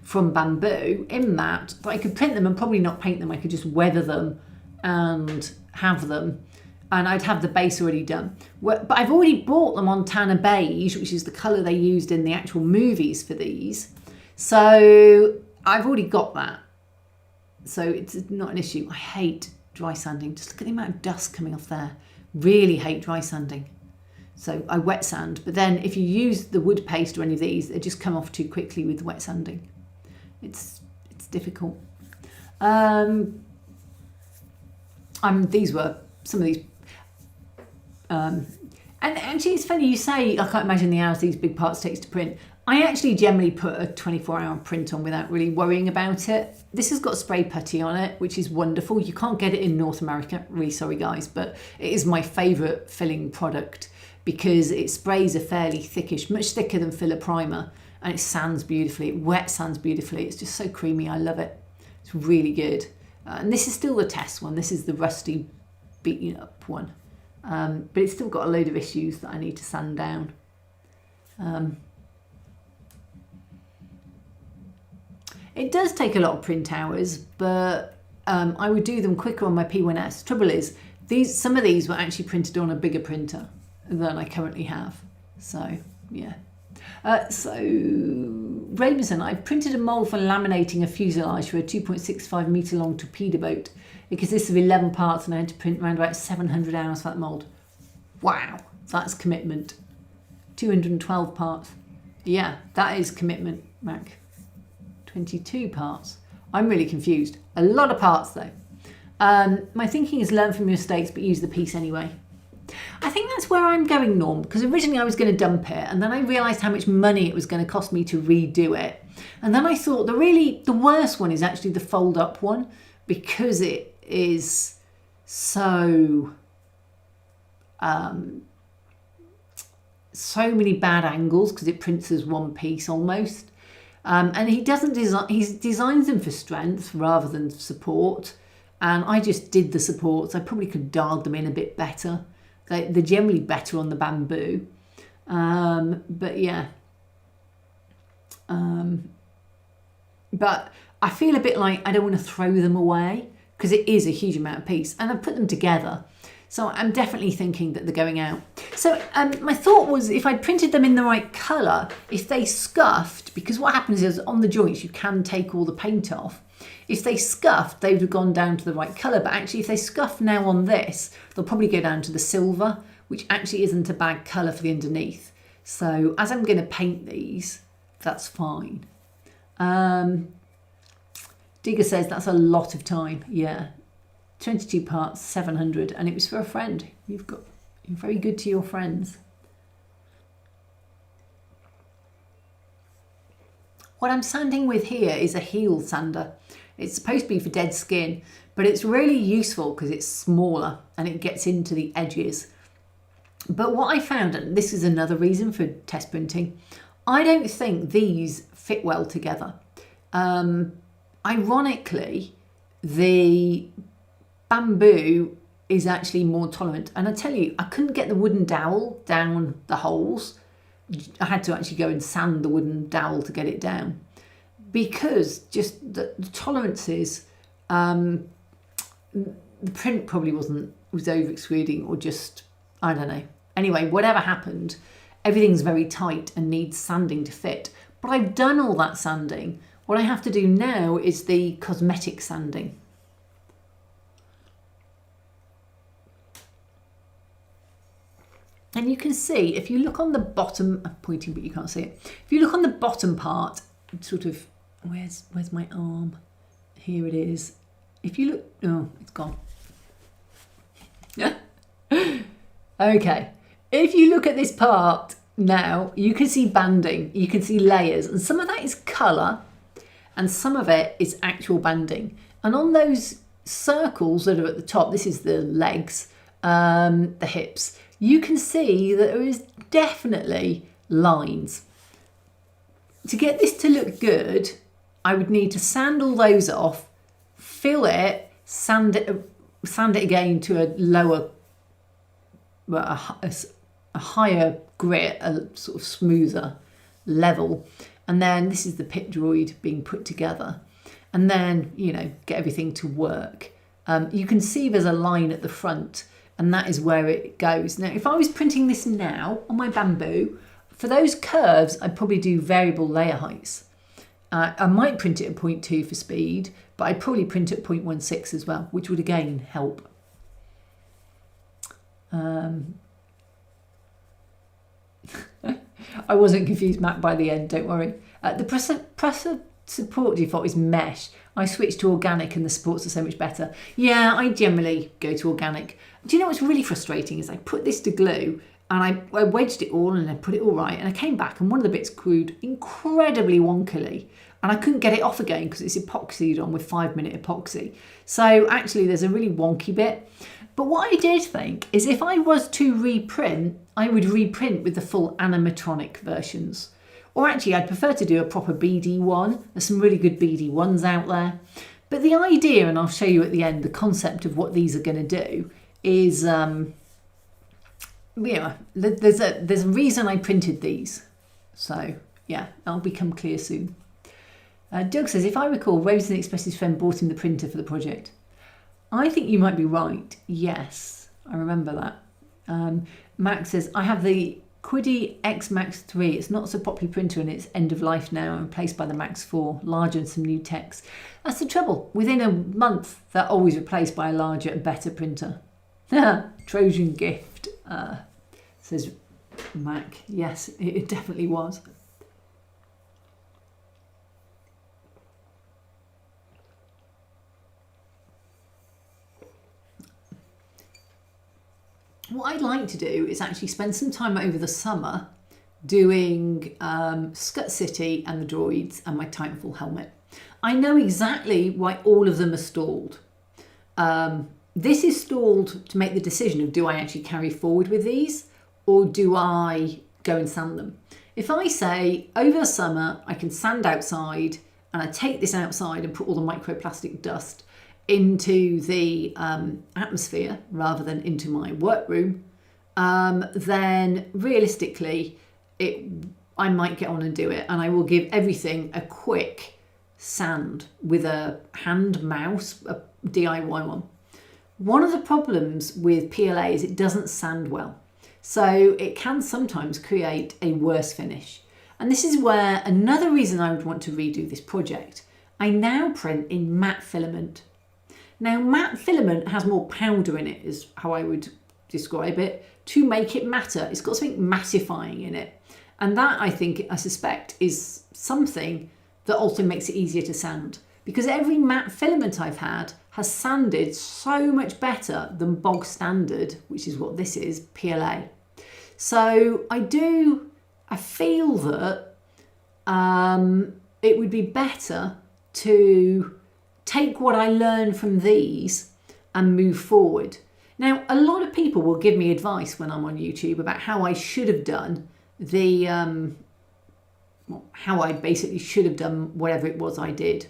from Bamboo in matte, but I could print them and probably not paint them. I could just weather them and have them, and I'd have the base already done. But I've already bought them on Tanner Beige, which is the colour they used in the actual movies for these. So I've already got that. So it's not an issue. I hate dry sanding. Just look at the amount of dust coming off there. Really hate dry sanding. So I wet sand, but then if you use the wood paste or any of these, they just come off too quickly with wet sanding. It's difficult. These were some of these. And actually, it's funny you say I can't imagine the hours these big parts takes to print. I actually generally put a 24-hour print on without really worrying about it. This has got spray putty on it, which is wonderful. You can't get it in North America. Really sorry, guys, but it is my favourite filling product because it sprays a fairly thickish, much thicker than filler primer, and it sands beautifully. It wet sands beautifully. It's just so creamy. I love it. It's really good. And this is still the test one. This is the rusty, beaten up one. But it's still got a load of issues that I need to sand down. It does take a lot of print hours, but I would do them quicker on my P1S. Trouble is, some of these were actually printed on a bigger printer than I currently have. So, yeah. So, Ravenson, I've printed a mould for laminating a fuselage for a 2.65 metre long torpedo boat. It consists of 11 parts and I had to print around about 700 hours for that mould. Wow, that's commitment. 212 parts. Yeah, that is commitment, Mac. 22 parts. I'm really confused. A lot of parts though. My thinking is learn from your mistakes but use the piece anyway. I think that's where I'm going, Norm, because originally I was going to dump it and then I realised how much money it was going to cost me to redo it. And then I thought the worst one is actually the fold up one because it is so many bad angles because it prints as one piece almost. And he designs them for strength rather than support. And I just did the supports. I probably could have dialed them in a bit better. They're generally better on the Bamboo. But yeah. But I feel a bit like I don't want to throw them away because it is a huge amount of piece. And I've put them together. So I'm definitely thinking that they're going out. So my thought was if I'd printed them in the right colour, if they scuffed, because what happens is on the joints you can take all the paint off. If they scuffed, they would have gone down to the right colour. But actually if they scuff now on this, they'll probably go down to the silver, which actually isn't a bad colour for the underneath. So as I'm going to paint these, that's fine. Digger says that's a lot of time. Yeah. 22 parts, 700, and it was for a friend. You're very good to your friends. What I'm sanding with here is a heel sander. It's supposed to be for dead skin, but it's really useful because it's smaller and it gets into the edges. But what I found, and this is another reason for test printing, I don't think these fit well together. Ironically, the bamboo is actually more tolerant. And I tell you, I couldn't get the wooden dowel down the holes. I had to actually go and sand the wooden dowel to get it down because just the tolerances, the print probably was over extruding or just, I don't know. Anyway, whatever happened, everything's very tight and needs sanding to fit. But I've done all that sanding. What I have to do now is the cosmetic sanding. And you can see, if you look on the bottom, I'm pointing but you can't see it. If you look on the bottom part, sort of, where's my arm? Here it is. If you look, oh, it's gone. Yeah. Okay. If you look at this part now, you can see banding, you can see layers, and some of that is colour and some of it is actual banding. And on those circles that are at the top, this is the legs, the hips, you can see that there is definitely lines. To get this to look good, I would need to sand all those off, fill it, sand it again to a lower, a higher grit, a sort of smoother level. And then this is the pit droid being put together. And then, you know, get everything to work. You can see there's a line at the front, and that is where it goes. Now, if I was printing this now on my bamboo, for those curves, I'd probably do variable layer heights. I might print it at 0.2 for speed, but I'd probably print it at 0.16 as well, which would again help. I wasn't confused, Matt, by the end, don't worry. The presser support default is mesh. I switched to organic and the supports are so much better. Yeah, I generally go to organic. Do you know what's really frustrating is I put this to glue and I wedged it all and I put it all right and I came back and one of the bits screwed incredibly wonkily and I couldn't get it off again because it's epoxied on with 5-minute epoxy. So actually there's a really wonky bit. But what I did think is if I was to reprint, I would reprint with the full animatronic versions. Or actually, I'd prefer to do a proper BD one. There's some really good BD ones out there. But the idea, and I'll show you at the end, the concept of what these are going to do is, yeah, there's a reason I printed these. So, yeah, that'll become clear soon. Doug says, if I recall, Rose and Express's friend bought him the printer for the project. I think you might be right. Yes, I remember that. Max says, I have the Quiddy X Max 3. It's not so popular printer and it's end of life now and replaced by the Max 4, larger and some new text. That's the trouble. Within a month, they're always replaced by a larger and better printer. Trojan gift, says Mac. Yes, it definitely was. What I'd like to do is actually spend some time over the summer doing Scut City and the droids and my Titanfall helmet. I know exactly why all of them are stalled. This is stalled to make the decision of do I actually carry forward with these or do I go and sand them? If I say over the summer I can sand outside and I take this outside and put all the microplastic dust into the atmosphere rather than into my workroom, then realistically I might get on and do it, and I will give everything a quick sand with a hand mouse, a DIY one. One of the problems with PLA is it doesn't sand well, so it can sometimes create a worse finish. And this is where another reason I would want to redo this project. I now print in matte filament. Now, matte filament has more powder in it, is how I would describe it, to make it matter. It's got something mattifying in it. And that, I suspect, is something that also makes it easier to sand. Because every matte filament I've had has sanded so much better than bog standard, which is what this is, PLA. So I feel that it would be better to take what I learned from these and move forward. Now, a lot of people will give me advice when I'm on YouTube about how I should have done the, how I basically should have done whatever it was I did,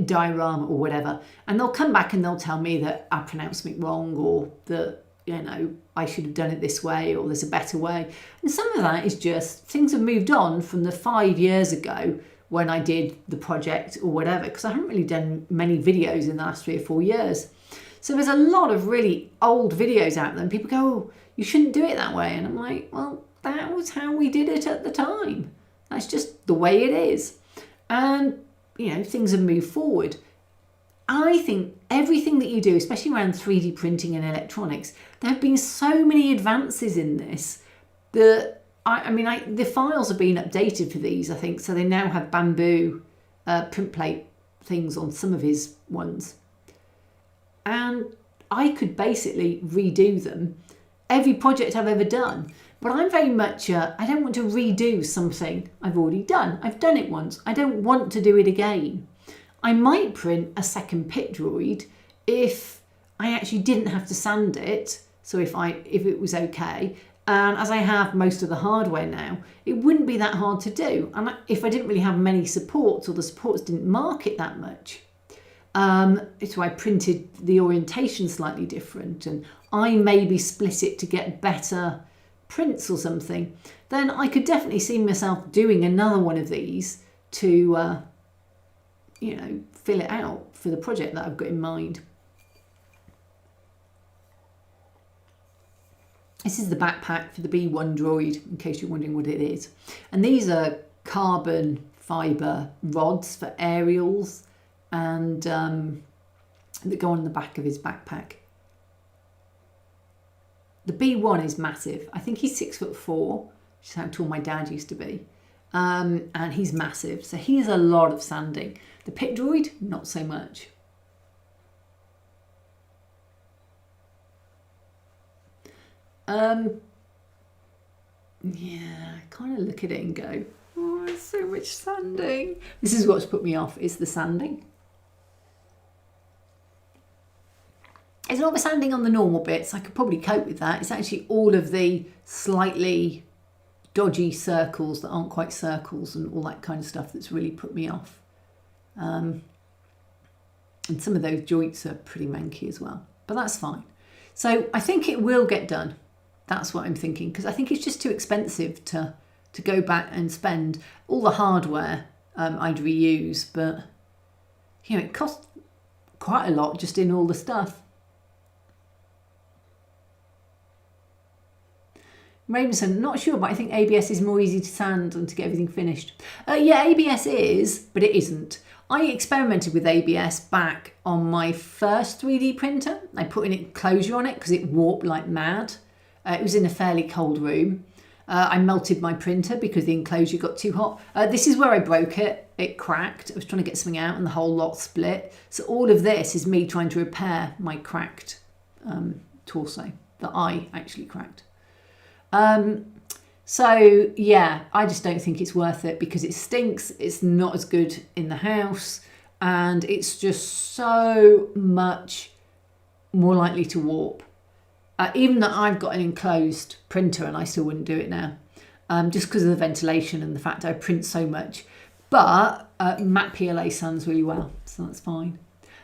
diorama or whatever. And they'll come back and they'll tell me that I pronounced it wrong, or that, you know, I should have done it this way, or there's a better way. And some of that is just things have moved on from the 5 years ago when I did the project or whatever, because I haven't really done many videos in the last 3 or 4 years. So there's a lot of really old videos out there and people go, oh, you shouldn't do it that way. And I'm like, well, that was how we did it at the time. That's just the way it is. And, you know, things have moved forward. I think everything that you do, especially around 3D printing and electronics, there have been so many advances in this that, the files have been updated for these, I think. So they now have bamboo print plate things on some of his ones. And I could basically redo them, every project I've ever done. But I'm very much, I don't want to redo something I've already done. I've done it once. I don't want to do it again. I might print a second pit droid if I actually didn't have to sand it. So if it was okay. And as I have most of the hardware now, it wouldn't be that hard to do. And if I didn't really have many supports, or the supports didn't mark it that much, so I printed the orientation slightly different, and I maybe split it to get better prints or something, then I could definitely see myself doing another one of these to, you know, fill it out for the project that I've got in mind. This is the backpack for the B1 droid, in case you're wondering what it is. And these are carbon fibre rods for aerials, and that go on the back of his backpack. The B1 is massive. I think he's 6'4", which is how tall my dad used to be. And he's massive, so he has a lot of sanding. The pit droid, not so much. Yeah, I kind of look at it and go, oh, there's so much sanding. This is what's put me off, is the sanding. It's not the sanding on the normal bits. I could probably cope with that. It's actually all of the slightly dodgy circles that aren't quite circles and all that kind of stuff that's really put me off. And some of those joints are pretty manky as well, but that's fine. So I think it will get done. That's what I'm thinking, because I think it's just too expensive to go back and spend all the hardware I'd reuse, but you know, it costs quite a lot just in all the stuff. Ravenson, not sure, but I think ABS is more easy to sand and to get everything finished. Yeah, ABS is, but it isn't. I experimented with ABS back on my first 3D printer. I put an enclosure on it because it warped like mad. It was in a fairly cold room. I melted my printer because the enclosure got too hot. This is where I broke it. It cracked. I was trying to get something out and the whole lot split. So all of this is me trying to repair my cracked torso that I actually cracked. So yeah, I just don't think it's worth it because it stinks. It's not as good in the house, and it's just so much more likely to warp. Even though I've got an enclosed printer and I still wouldn't do it now, just because of the ventilation and the fact I print so much. But matte PLA sands really well, so that's fine.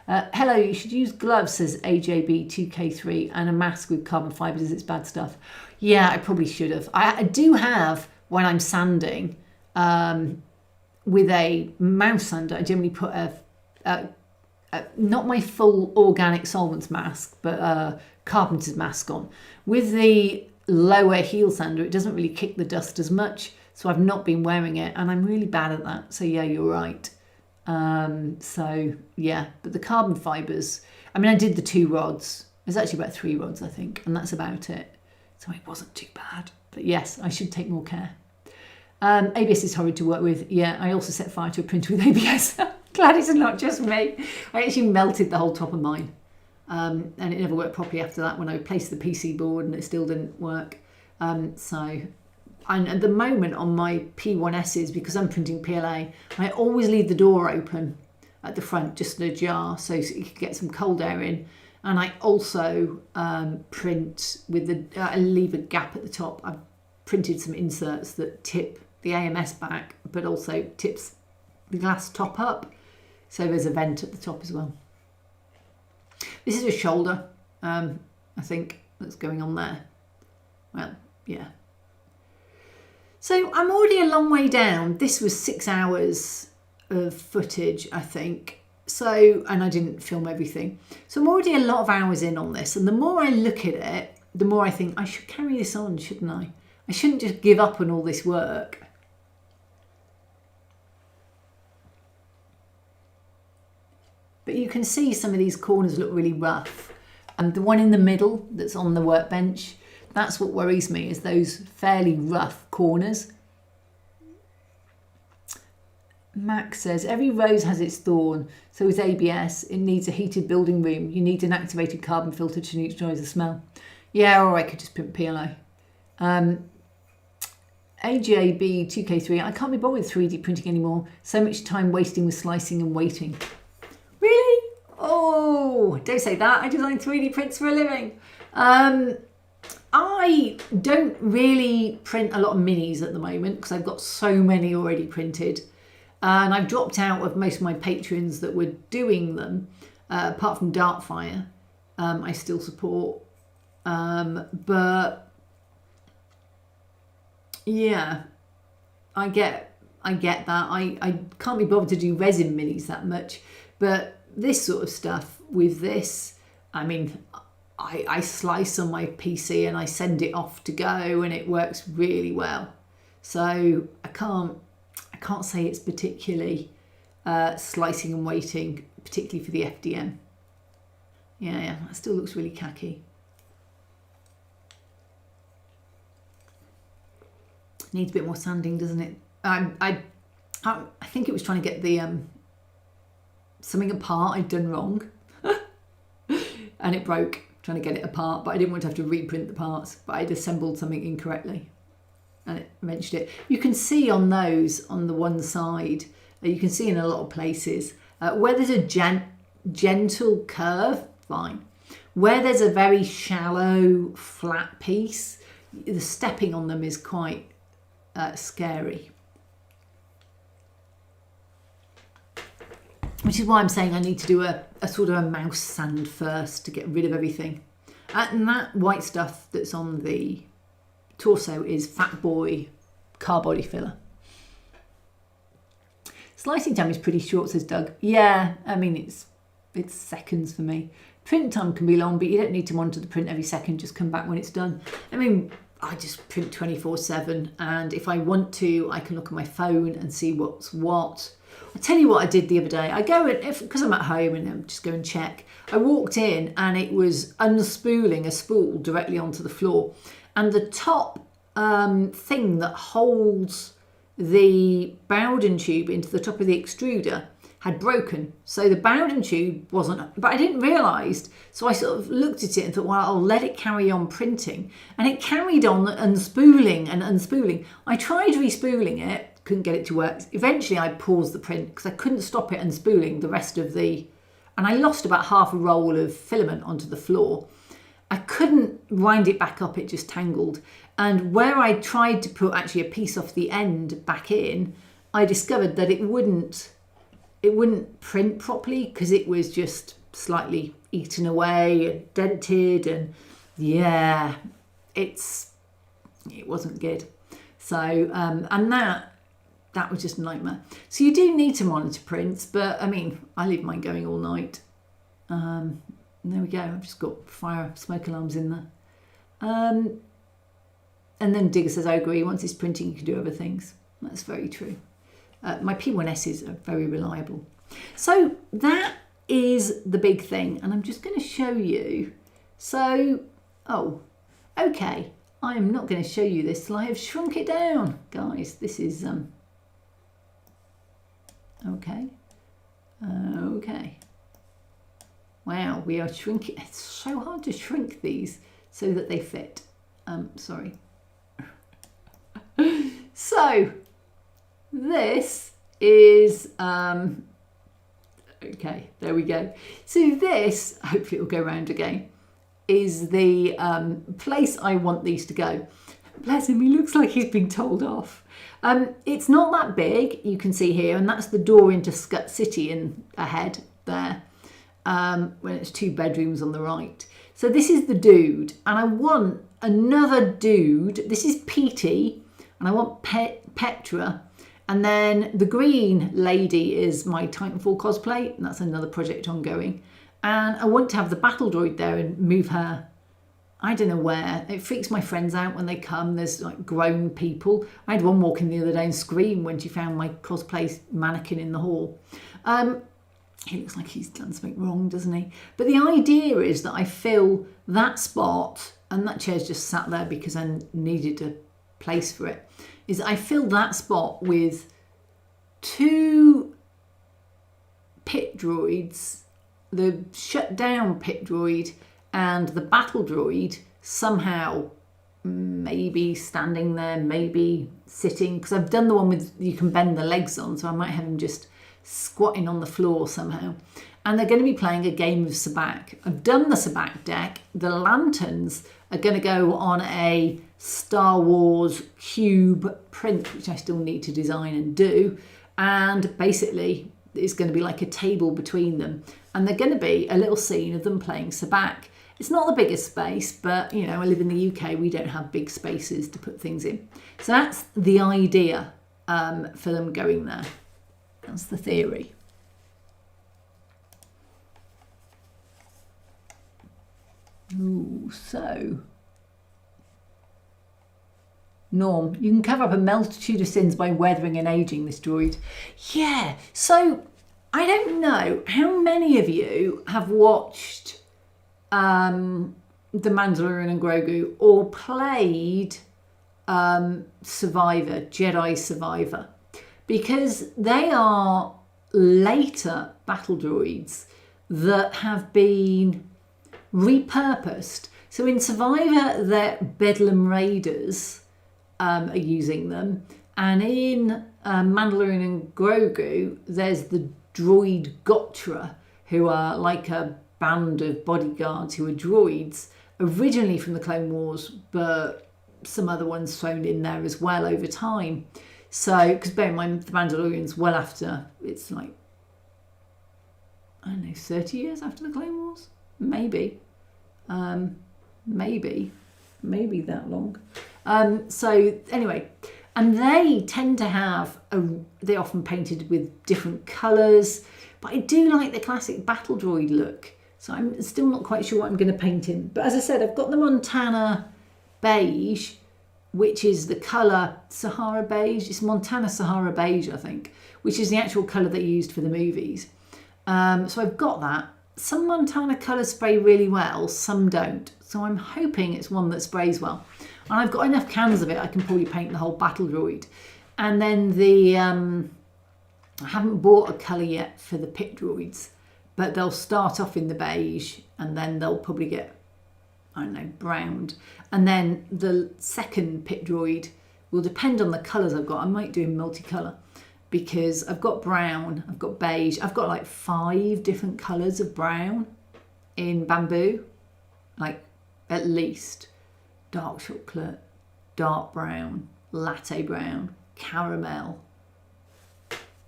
Hello, you should use gloves, says AJB2K3, and a mask with carbon fibres as it's bad stuff. Yeah, I probably should have. I do have, when I'm sanding, with a mouth sander, I generally put not my full organic solvents mask, but a carpenter's mask on. With the lower heel sander, it doesn't really kick the dust as much, so I've not been wearing it, and I'm really bad at that. So yeah, you're right. So yeah, but the carbon fibres, I mean, I did the 2 rods. There's actually about 3 rods, I think, and that's about it. So it wasn't too bad. But yes, I should take more care. ABS is horrid to work with. Yeah, I also set fire to a printer with ABS. Glad it's not just me. I actually melted the whole top of mine. And it never worked properly after that when I replaced the PC board and it still didn't work. So and at the moment on my P1Ss, because I'm printing PLA, I always leave the door open at the front, just in a jar, so you can get some cold air in. And I also print with the, I leave a gap at the top. I've printed some inserts that tip the AMS back, but also tips the glass top up. So there's a vent at the top as well. This is a shoulder, I think, that's going on there. Well, yeah. So I'm already a long way down. This was 6 hours of footage, I think. So, and I didn't film everything. So I'm already a lot of hours in on this. And the more I look at it, the more I think I should carry this on, shouldn't I? I shouldn't just give up on all this work. But you can see some of these corners look really rough. And the one in the middle that's on the workbench, that's what worries me, is those fairly rough corners. Max says, every rose has its thorn. So with ABS, it needs a heated building room. You need an activated carbon filter to neutralise the smell. Yeah, or I could just print PLA. AJB2K3, I can't be bothered with 3D printing anymore. So much time wasting with slicing and waiting. Really? Oh, don't say that. I design 3D prints for a living. I don't really print a lot of minis at the moment because I've got so many already printed. And I've dropped out of most of my patrons that were doing them, apart from Dartfire. I still support. But yeah, I get that. I can't be bothered to do resin minis that much. But this sort of stuff with this, I mean, I slice on my PC and I send it off to go and it works really well. So I can't say it's particularly slicing and waiting, particularly for the FDM. Yeah, that still looks really khaki. Needs a bit more sanding, doesn't it? I think it was trying to get the something apart I'd done wrong, and it broke trying to get it apart. But I didn't want to have to reprint the parts. But I'd assembled something incorrectly. And it mentioned it. You can see on those, on the one side, you can see in a lot of places, where there's a gentle curve, fine. Where there's a very shallow, flat piece, the stepping on them is quite scary. Which is why I'm saying I need to do a sort of a mouse sand first to get rid of everything. And that white stuff that's on the torso is Fat Boy car body filler. Slicing time is pretty short, says Doug. Yeah, I mean it's seconds for me. Print time can be long, but you don't need to monitor the print every second. Just come back when it's done. I mean, I just print 24/7, and if I want to, I can look at my phone and see what's what. I'll tell you what I did the other day. I go and, because I'm at home and I'm just go and check. I walked in and it was unspooling a spool directly onto the floor. And the top thing that holds the Bowden tube into the top of the extruder had broken. So the Bowden tube wasn't, but I didn't realise. So I sort of looked at it and thought, well, I'll let it carry on printing. And it carried on unspooling and unspooling. I tried respooling it, couldn't get it to work. Eventually I paused the print because I couldn't stop it unspooling the rest of the, and I lost about half a roll of filament onto the floor. I couldn't wind it back up, it just tangled. And where I tried to put actually a piece off the end back in, I discovered that it wouldn't print properly because it was just slightly eaten away and dented, and yeah, it wasn't good. So and that was just a nightmare. So you do need to monitor prints, but I mean, I leave mine going all night. There we go. I've just got fire smoke alarms in there. And then Digger says, I agree. Once it's printing, you can do other things. That's very true. My P1Ss are very reliable. So that is the big thing. And I'm just going to show you. So, oh, okay. I am not going to show you this till I have shrunk it down. Guys, this is, okay. Okay. Wow, we are shrinking. It's so hard to shrink these so that they fit. Sorry. So this is, okay, there we go. So this, hopefully it'll go round again, is the place I want these to go. Bless him, he looks like he's been told off. It's not that big, you can see here, and that's the door into Scut City in ahead there, when it's 2 bedrooms on the right. So this is the dude, and I want another dude. This is Petey, and I want Petra, and then the green lady is my Titanfall cosplay, and that's another project ongoing. And I want to have the battle droid there and move her, I don't know where. It freaks my friends out when they come. There's like grown people. I had one walk in the other day and scream when she found my cosplay mannequin in the hall. He looks like he's done something wrong, doesn't he? But the idea is that I fill that spot, and that chair's just sat there because I needed a place for it, is I fill that spot with 2 pit droids, the shut down pit droid and the battle droid, somehow maybe standing there, maybe sitting, because I've done the one with you can bend the legs on, so I might have him just squatting on the floor somehow. And they're going to be playing a game of Sabacc. I've done the Sabacc deck. The lanterns are going to go on a Star Wars cube print, which I still need to design and do. And basically, it's going to be like a table between them. And they're going to be a little scene of them playing Sabacc. It's not the biggest space, but, you know, I live in the UK. We don't have big spaces to put things in. So that's the idea for them going there. That's the theory. Ooh, so Norm, you can cover up a multitude of sins by weathering and aging this droid. Yeah, so I don't know how many of you have watched The Mandalorian and Grogu or played Survivor, Jedi Survivor, because they are later battle droids that have been repurposed. So in Survivor, they're Bedlam Raiders are using them, and in Mandalorian and Grogu, there's the droid Gotra, who are like a band of bodyguards who are droids, originally from the Clone Wars, but some other ones thrown in there as well over time. So, because bear in mind, the Mandalorian's well after, it's like, I don't know, 30 years after the Clone Wars? Maybe. Maybe that long. So anyway, and they tend to have, they're often painted with different colours, but I do like the classic battle droid look. So I'm still not quite sure what I'm going to paint in. But as I said, I've got the Montana beige, which is the colour Sahara beige. It's Montana Sahara beige, I think, which is the actual colour they used for the movies. So I've got that. Some Montana colours spray really well, some don't. So I'm hoping it's one that sprays well. And I've got enough cans of it, I can probably paint the whole battle droid. And then the, I haven't bought a colour yet for the pit droids, but they'll start off in the beige and then they'll probably get, I don't know, browned. And then the second pit droid will depend on the colours I've got. I might do a multicolour because I've got brown, I've got beige, I've got like 5 different colours of brown in bamboo, like at least. Dark chocolate, dark brown, latte brown, caramel,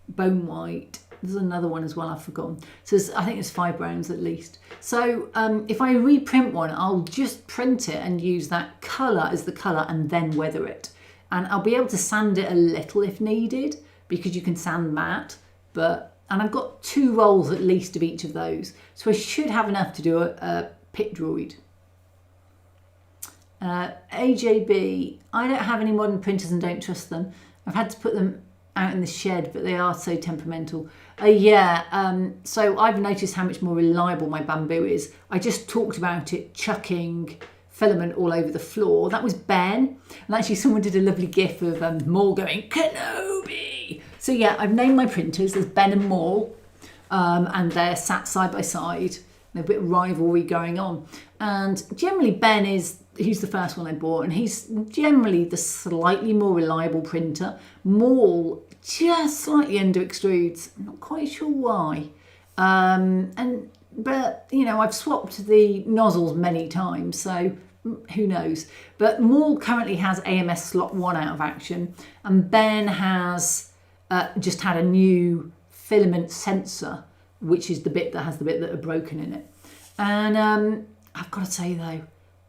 bone white. There's another one as well I've forgotten. So I think it's 5 browns at least. So if I reprint one, I'll just print it and use that colour as the colour and then weather it. And I'll be able to sand it a little if needed, because you can sand matte. And I've got 2 rolls at least of each of those. So I should have enough to do a pit droid. AJB, I don't have any modern printers and don't trust them. I've had to put them out in the shed, but they are so temperamental. So I've noticed how much more reliable my bamboo is. I just talked about it chucking filament all over the floor. That was Ben. And actually someone did a lovely gif of Maul going, Kenobi! So yeah, I've named my printers as Ben and Maul, and they're sat side by side. There's a bit of rivalry going on. And generally Ben is he's the first one I bought, and he's generally the slightly more reliable printer. Maul just slightly under extrudes. I'm not quite sure why. But you know, I've swapped the nozzles many times, so who knows. But Maul currently has AMS slot 1 out of action, and Ben has just had a new filament sensor, which is the bit that has the bit that are broken in it. And I've got to say though,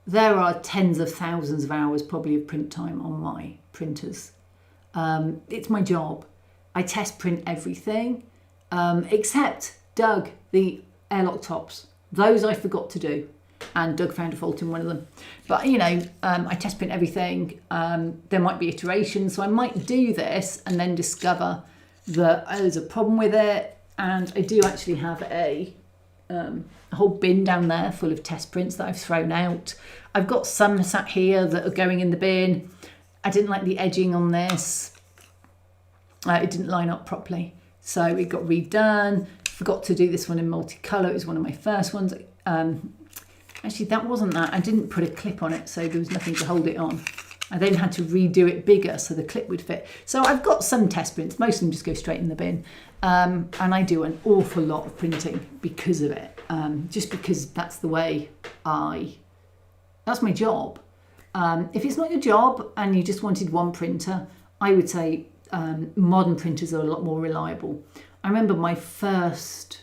there are tens of thousands of hours probably of print time on my printers. It's my job. I test print everything, except Doug, the airlock tops. Those I forgot to do, and Doug found a fault in one of them. But you know, I test print everything. There might be iterations, so I might do this and then discover that there's a problem with it. And I do actually have a whole bin down there full of test prints that I've thrown out. I've got some sat here that are going in the bin. I didn't like the edging on this. It didn't line up properly, so it got redone. Forgot to do this one in multicolour. It was one of my first ones. Actually, that wasn't that. I didn't put a clip on it, so there was nothing to hold it on. I then had to redo it bigger so the clip would fit. So I've got some test prints. Most of them just go straight in the bin. And I do an awful lot of printing because of it. Just because that's the way that's my job. If it's not your job and you just wanted one printer, I would say modern printers are a lot more reliable. I remember my first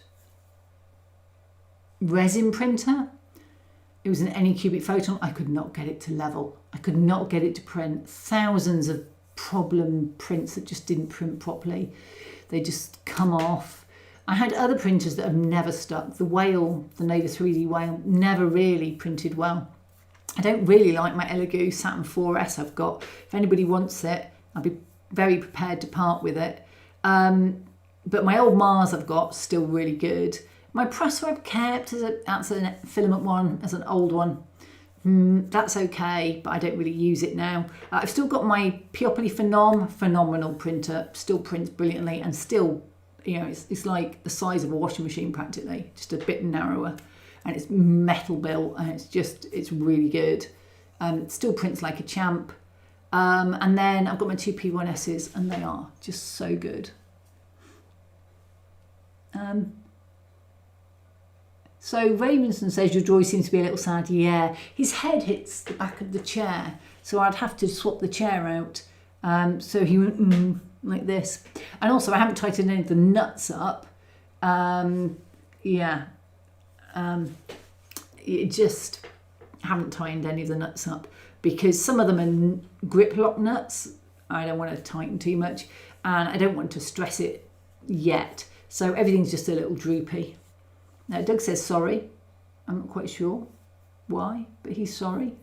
resin printer. It was an Anycubic Photon. I could not get it to level. I could not get it to print. Thousands of problem prints that just didn't print properly. They just come off. I had other printers that have never stuck. The Whale, the Nova 3D Whale, never really printed well. I don't really like my Elegoo Saturn 4S I've got. If anybody wants it, I'll be very prepared to part with it. But my old Mars I've got still really good. My presser I've kept, that's a filament one, as an old one. That's okay, but I don't really use it now. I've still got my Peopoly phenomenal printer, still prints brilliantly, and still, you know, it's like the size of a washing machine practically, just a bit narrower, and it's metal built, and it's really good. It still prints like a champ. And then I've got my two P1Ss, and they are just so good. So Ravenson says your joy seems to be a little sad. Yeah, his head hits the back of the chair, so I'd have to swap the chair out. So he went like this. And also I haven't tightened any of the nuts up. It just haven't tightened any of the nuts up because some of them are grip lock nuts. I don't want to tighten too much, and I don't want to stress it yet. So everything's just a little droopy. Now Doug says sorry. I'm not quite sure why, but he's sorry.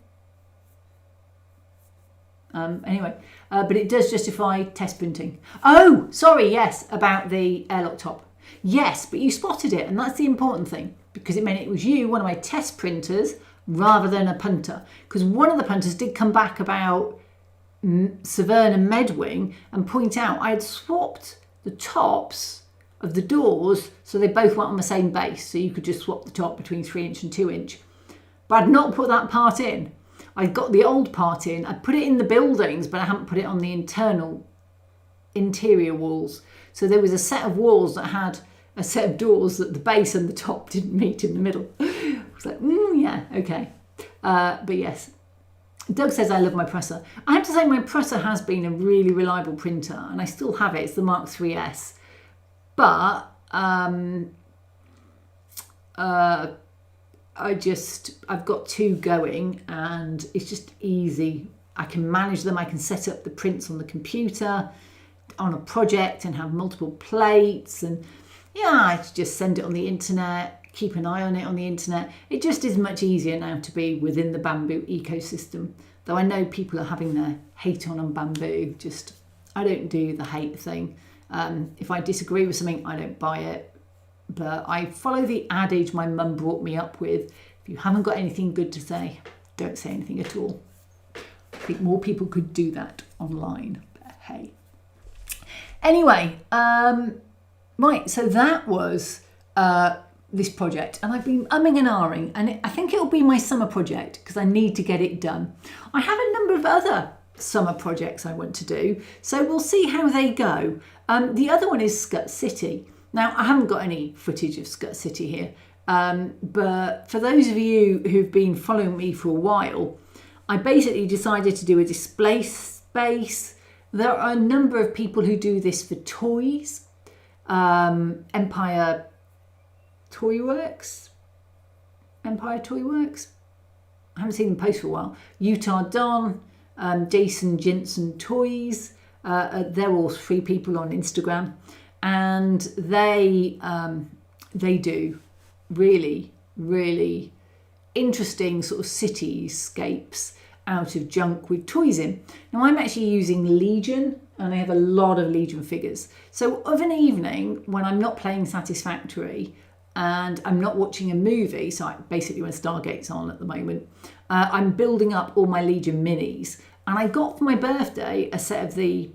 Anyway, but it does justify test printing. Oh, sorry, yes, about the airlock top. Yes, but you spotted it, and that's the important thing, because it meant it was you, one of my test printers, rather than a punter. Because one of the punters did come back about Severn and Medwing and point out I had swapped the tops of the doors so they both went on the same base, so you could just swap the top between 3" and 2". But I'd not put that part in. I got the old part in. I put it in the buildings, but I haven't put it on the interior walls. So there was a set of walls that had a set of doors that the base and the top didn't meet in the middle. I was like, yeah, okay. But yes, Doug says I love my presser. I have to say my presser has been a really reliable printer, and I still have it. It's the Mark 3S. But I've got two going, and it's just easy. I can manage them. I can set up the prints on the computer on a project and have multiple plates, and yeah, I just send it on the internet, keep an eye on it on the internet. It just is much easier now to be within the Bamboo ecosystem. Though I know people are having their hate on Bamboo. Just, I don't do the hate thing. If I disagree with something, I don't buy it. But I follow the adage my mum brought me up with. If you haven't got anything good to say, don't say anything at all. I think more people could do that online. But hey. Anyway, right, so that was this project, and I've been umming and ahhing, and I think it'll be my summer project because I need to get it done. I have a number of other summer projects I want to do, so we'll see how they go. The other one is Scut City. Now, I haven't got any footage of Scut City here, but for those of you who've been following me for a while, I basically decided to do a display space. There are a number of people who do this for toys. Empire Toy Works. I haven't seen them post for a while. Utah Don, Jason Jensen Toys. They're all 3 people on Instagram, and they do really, really interesting sort of cityscapes out of junk with toys in. Now, I'm actually using Legion, and I have a lot of Legion figures. So of an evening when I'm not playing Satisfactory and I'm not watching a movie, so basically when Stargate's on at the moment, I'm building up all my Legion minis. And I got for my birthday a set of the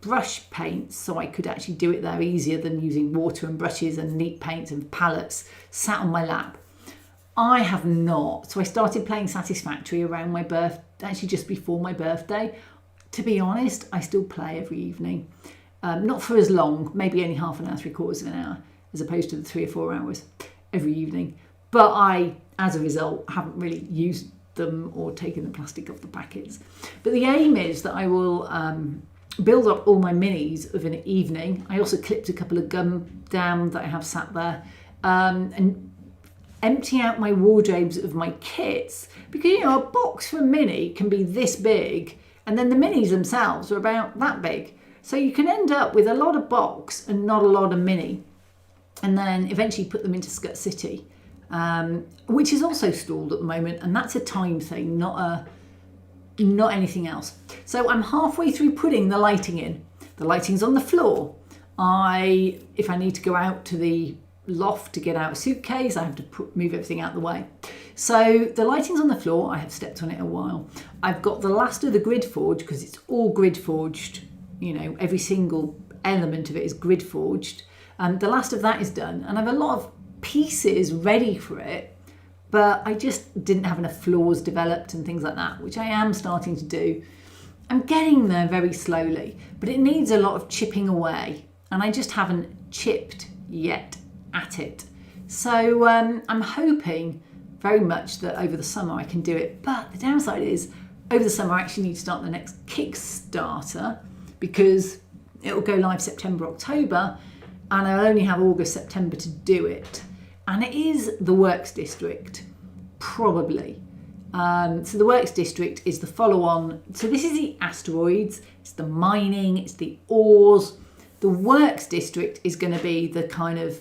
brush paints, so I could actually do it there easier than using water and brushes and neat paints and palettes sat on my lap. I have not. So I started playing Satisfactory around my birthday, actually just before my birthday. To be honest, I still play every evening. Not for as long, maybe only half an hour, 3/4 of an hour, as opposed to the 3 or 4 hours every evening. But I, as a result, haven't really used them or taken the plastic off the packets. But the aim is that I will build up all my minis of an evening. I also clipped a couple of gum down that I have sat there, and empty out my wardrobes of my kits, because you know, a box for a mini can be this big, and then the minis themselves are about that big, so you can end up with a lot of box and not a lot of mini, and then eventually put them into Scut City, which is also stalled at the moment, and that's a time thing, not anything else. So I'm halfway through putting the lighting in. The lighting's on the floor. If I need to go out to the loft to get out a suitcase, I have to move everything out of the way. So the lighting's on the floor. I have stepped on it a while. I've got the last of the grid forge, because it's all grid forged, you know, every single element of it is grid forged. The last of that is done, and I have a lot of pieces ready for it, but I just didn't have enough floors developed and things like that, which I am starting to do. I'm getting there very slowly, but it needs a lot of chipping away, and I just haven't chipped yet at it. So I'm hoping very much that over the summer I can do it, but the downside is over the summer I actually need to start the next Kickstarter, because it will go live September, October, and I'll only have August, September to do it. And it is the Works District, probably. So the Works District is the follow-on. So this is the Asteroids, it's the mining, it's the ores. The Works District is going to be the kind of,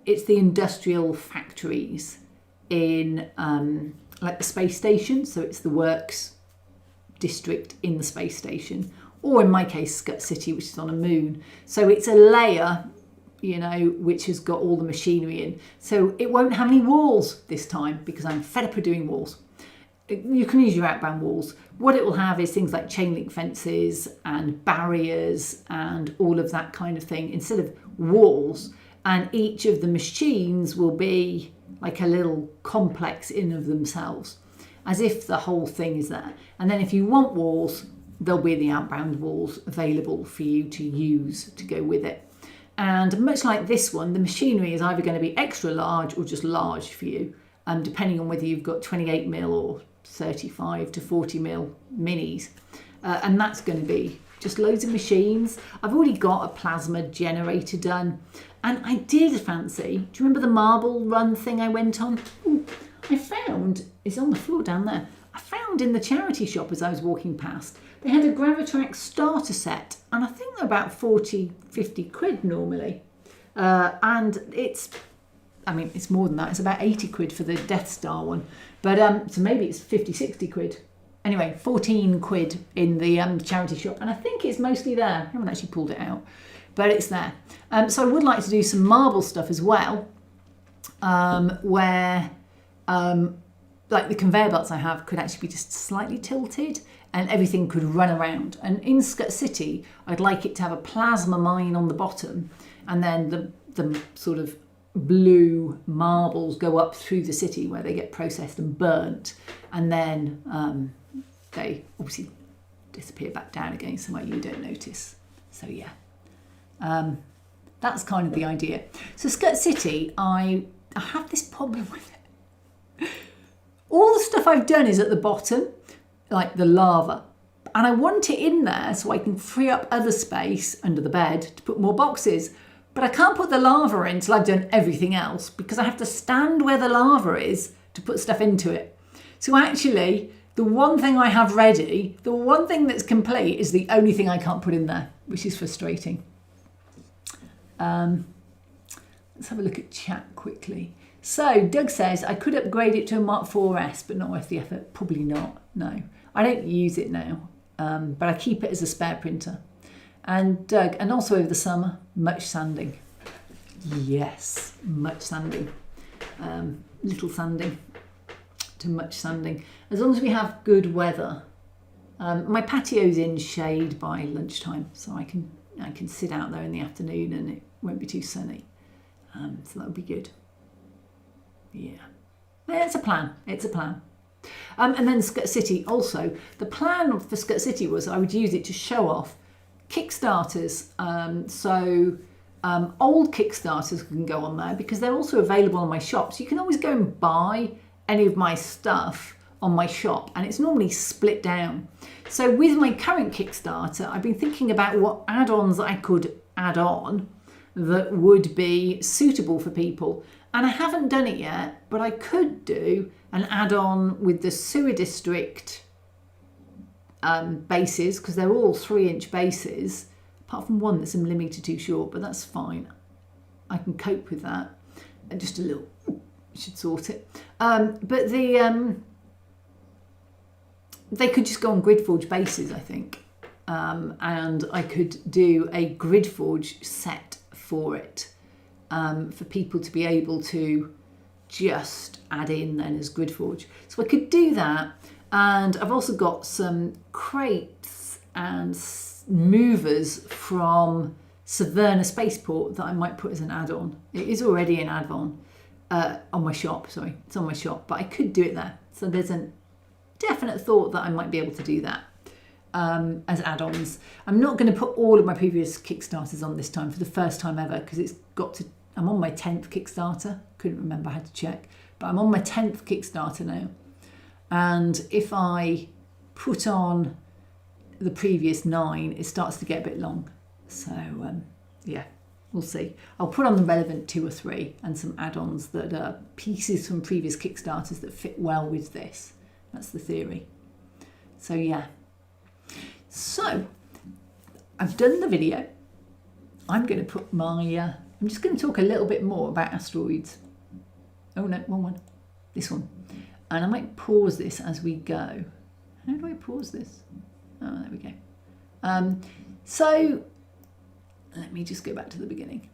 it's the industrial factories in like the space station. So it's the Works District in the space station, or in my case, Scut City, which is on a moon. So it's a layer, you know, which has got all the machinery in. So it won't have any walls this time, because I'm fed up of doing walls. You can use your outbound walls. What it will have is things like chain link fences and barriers and all of that kind of thing, instead of walls. And each of the machines will be like a little complex in of themselves, as if the whole thing is there. And then if you want walls, there'll be the outbound walls available for you to use to go with it. And much like this one, the machinery is either going to be extra large or just large for you, depending on whether you've got 28mm or 35 to 40mm minis. And that's going to be just loads of machines. I've already got a plasma generator done. And I did fancy, do you remember the marble run thing I went on? Ooh, I found, it's on the floor down there, I found in the charity shop as I was walking past, they had a Gravitrax starter set, and I think they're about 40, 50 quid normally. And it's more than that, it's about 80 quid for the Death Star one. But so maybe it's 50, 60 quid. Anyway, 14 quid in the charity shop, and I think it's mostly there. I haven't actually pulled it out, but it's there. So I would like to do some marble stuff as well, where like the conveyor belts I have could actually be just slightly tilted and everything could run around. And in Scut City, I'd like it to have a plasma mine on the bottom, and then the sort of blue marbles go up through the city where they get processed and burnt, and then they obviously disappear back down again somewhere you don't notice. So yeah, that's kind of the idea. So Skirt City, I have this problem with it. All the stuff I've done is at the bottom, like the lava, and I want it in there so I can free up other space under the bed to put more boxes. But I can't put the lava in until I've done everything else, because I have to stand where the lava is to put stuff into it. So actually, the one thing I have ready, the one thing that's complete, is the only thing I can't put in there, which is frustrating. Let's have a look at chat quickly. So Doug says, I could upgrade it to a Mark 4S, but not worth the effort. Probably not, no. I don't use it now, but I keep it as a spare printer. And Doug, and also over the summer, much sanding. Yes, much sanding. Little sanding to much sanding. As long as we have good weather. My patio's in shade by lunchtime, so I can sit out there in the afternoon and it won't be too sunny. So that'll be good. Yeah, it's a plan. It's a plan. And then Skirt City also. The plan for Skirt City was I would use it to show off Kickstarters. Old Kickstarters can go on there because they're also available on my shop. So you can always go and buy any of my stuff on my shop, and it's normally split down. So with my current Kickstarter, I've been thinking about what add-ons I could add on that would be suitable for people. And I haven't done it yet, but I could do an add-on with the sewer district bases, because they're all 3-inch bases, apart from one that's a millimetre too short, but that's fine. I can cope with that. And just a little, should sort it. But they could just go on Gridforge bases, I think. And I could do a Gridforge set for it, for people to be able to just add in then as Gridforge. So I could do that. And I've also got some crates and movers from Severna Spaceport that I might put as an add-on. It is already an add-on on my shop, sorry, it's on my shop, but I could do it there. So there's a definite thought that I might be able to do that as add-ons. I'm not going to put all of my previous Kickstarters on this time for the first time ever, because it's got to, I'm on my 10th Kickstarter, couldn't remember, I had to check, but I'm on my 10th Kickstarter now. And if I put on the previous 9, it starts to get a bit long. So yeah, we'll see. I'll put on the relevant 2 or 3 and some add-ons that are pieces from previous Kickstarters that fit well with this. That's the theory. So yeah. So I've done the video. I'm going to put my, I'm just going to talk a little bit more about asteroids. Oh no, wrong one. This one. And I might pause this as we go. How do I pause this? Oh, there we go. So let me just go back to the beginning.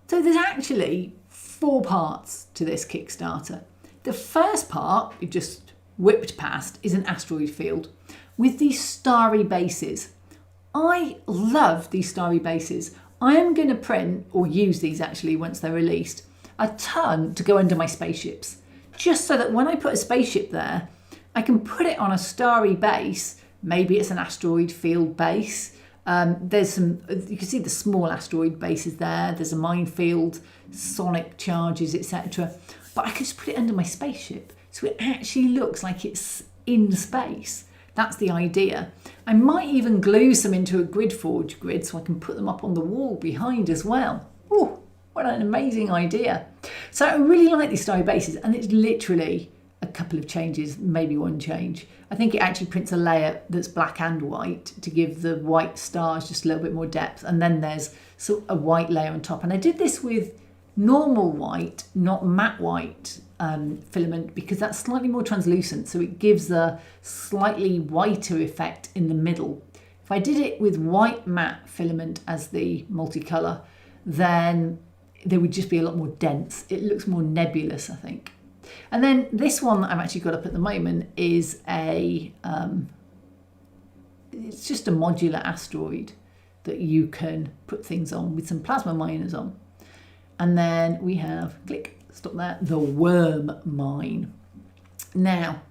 So there's actually 4 parts to this Kickstarter. The first part, we've just whipped past, is an asteroid field with these starry bases. I love these starry bases. I am going to print, or use these actually once they're released, a ton to go under my spaceships. Just so that when I put a spaceship there, I can put it on a starry base. Maybe it's an asteroid field base. There's some, you can see the small asteroid bases there. There's a minefield, sonic charges, etc. But I can just put it under my spaceship. So it actually looks like it's in space. That's the idea. I might even glue some into a Gridforge grid so I can put them up on the wall behind as well. Oh, what an amazing idea. So I really like these starry bases, and it's literally a couple of changes, maybe 1 change. I think it actually prints a layer that's black and white to give the white stars just a little bit more depth, and then there's a white layer on top. And I did this with normal white, not matte white filament, because that's slightly more translucent, so it gives a slightly whiter effect in the middle. If I did it with white matte filament as the multicolour, then they would just be a lot more dense. It looks more nebulous, I think. And then this one that I've actually got up at the moment is a, it's just a modular asteroid. that you can put things on with some plasma miners on. And then we have, click, stop there, the worm mine. Now,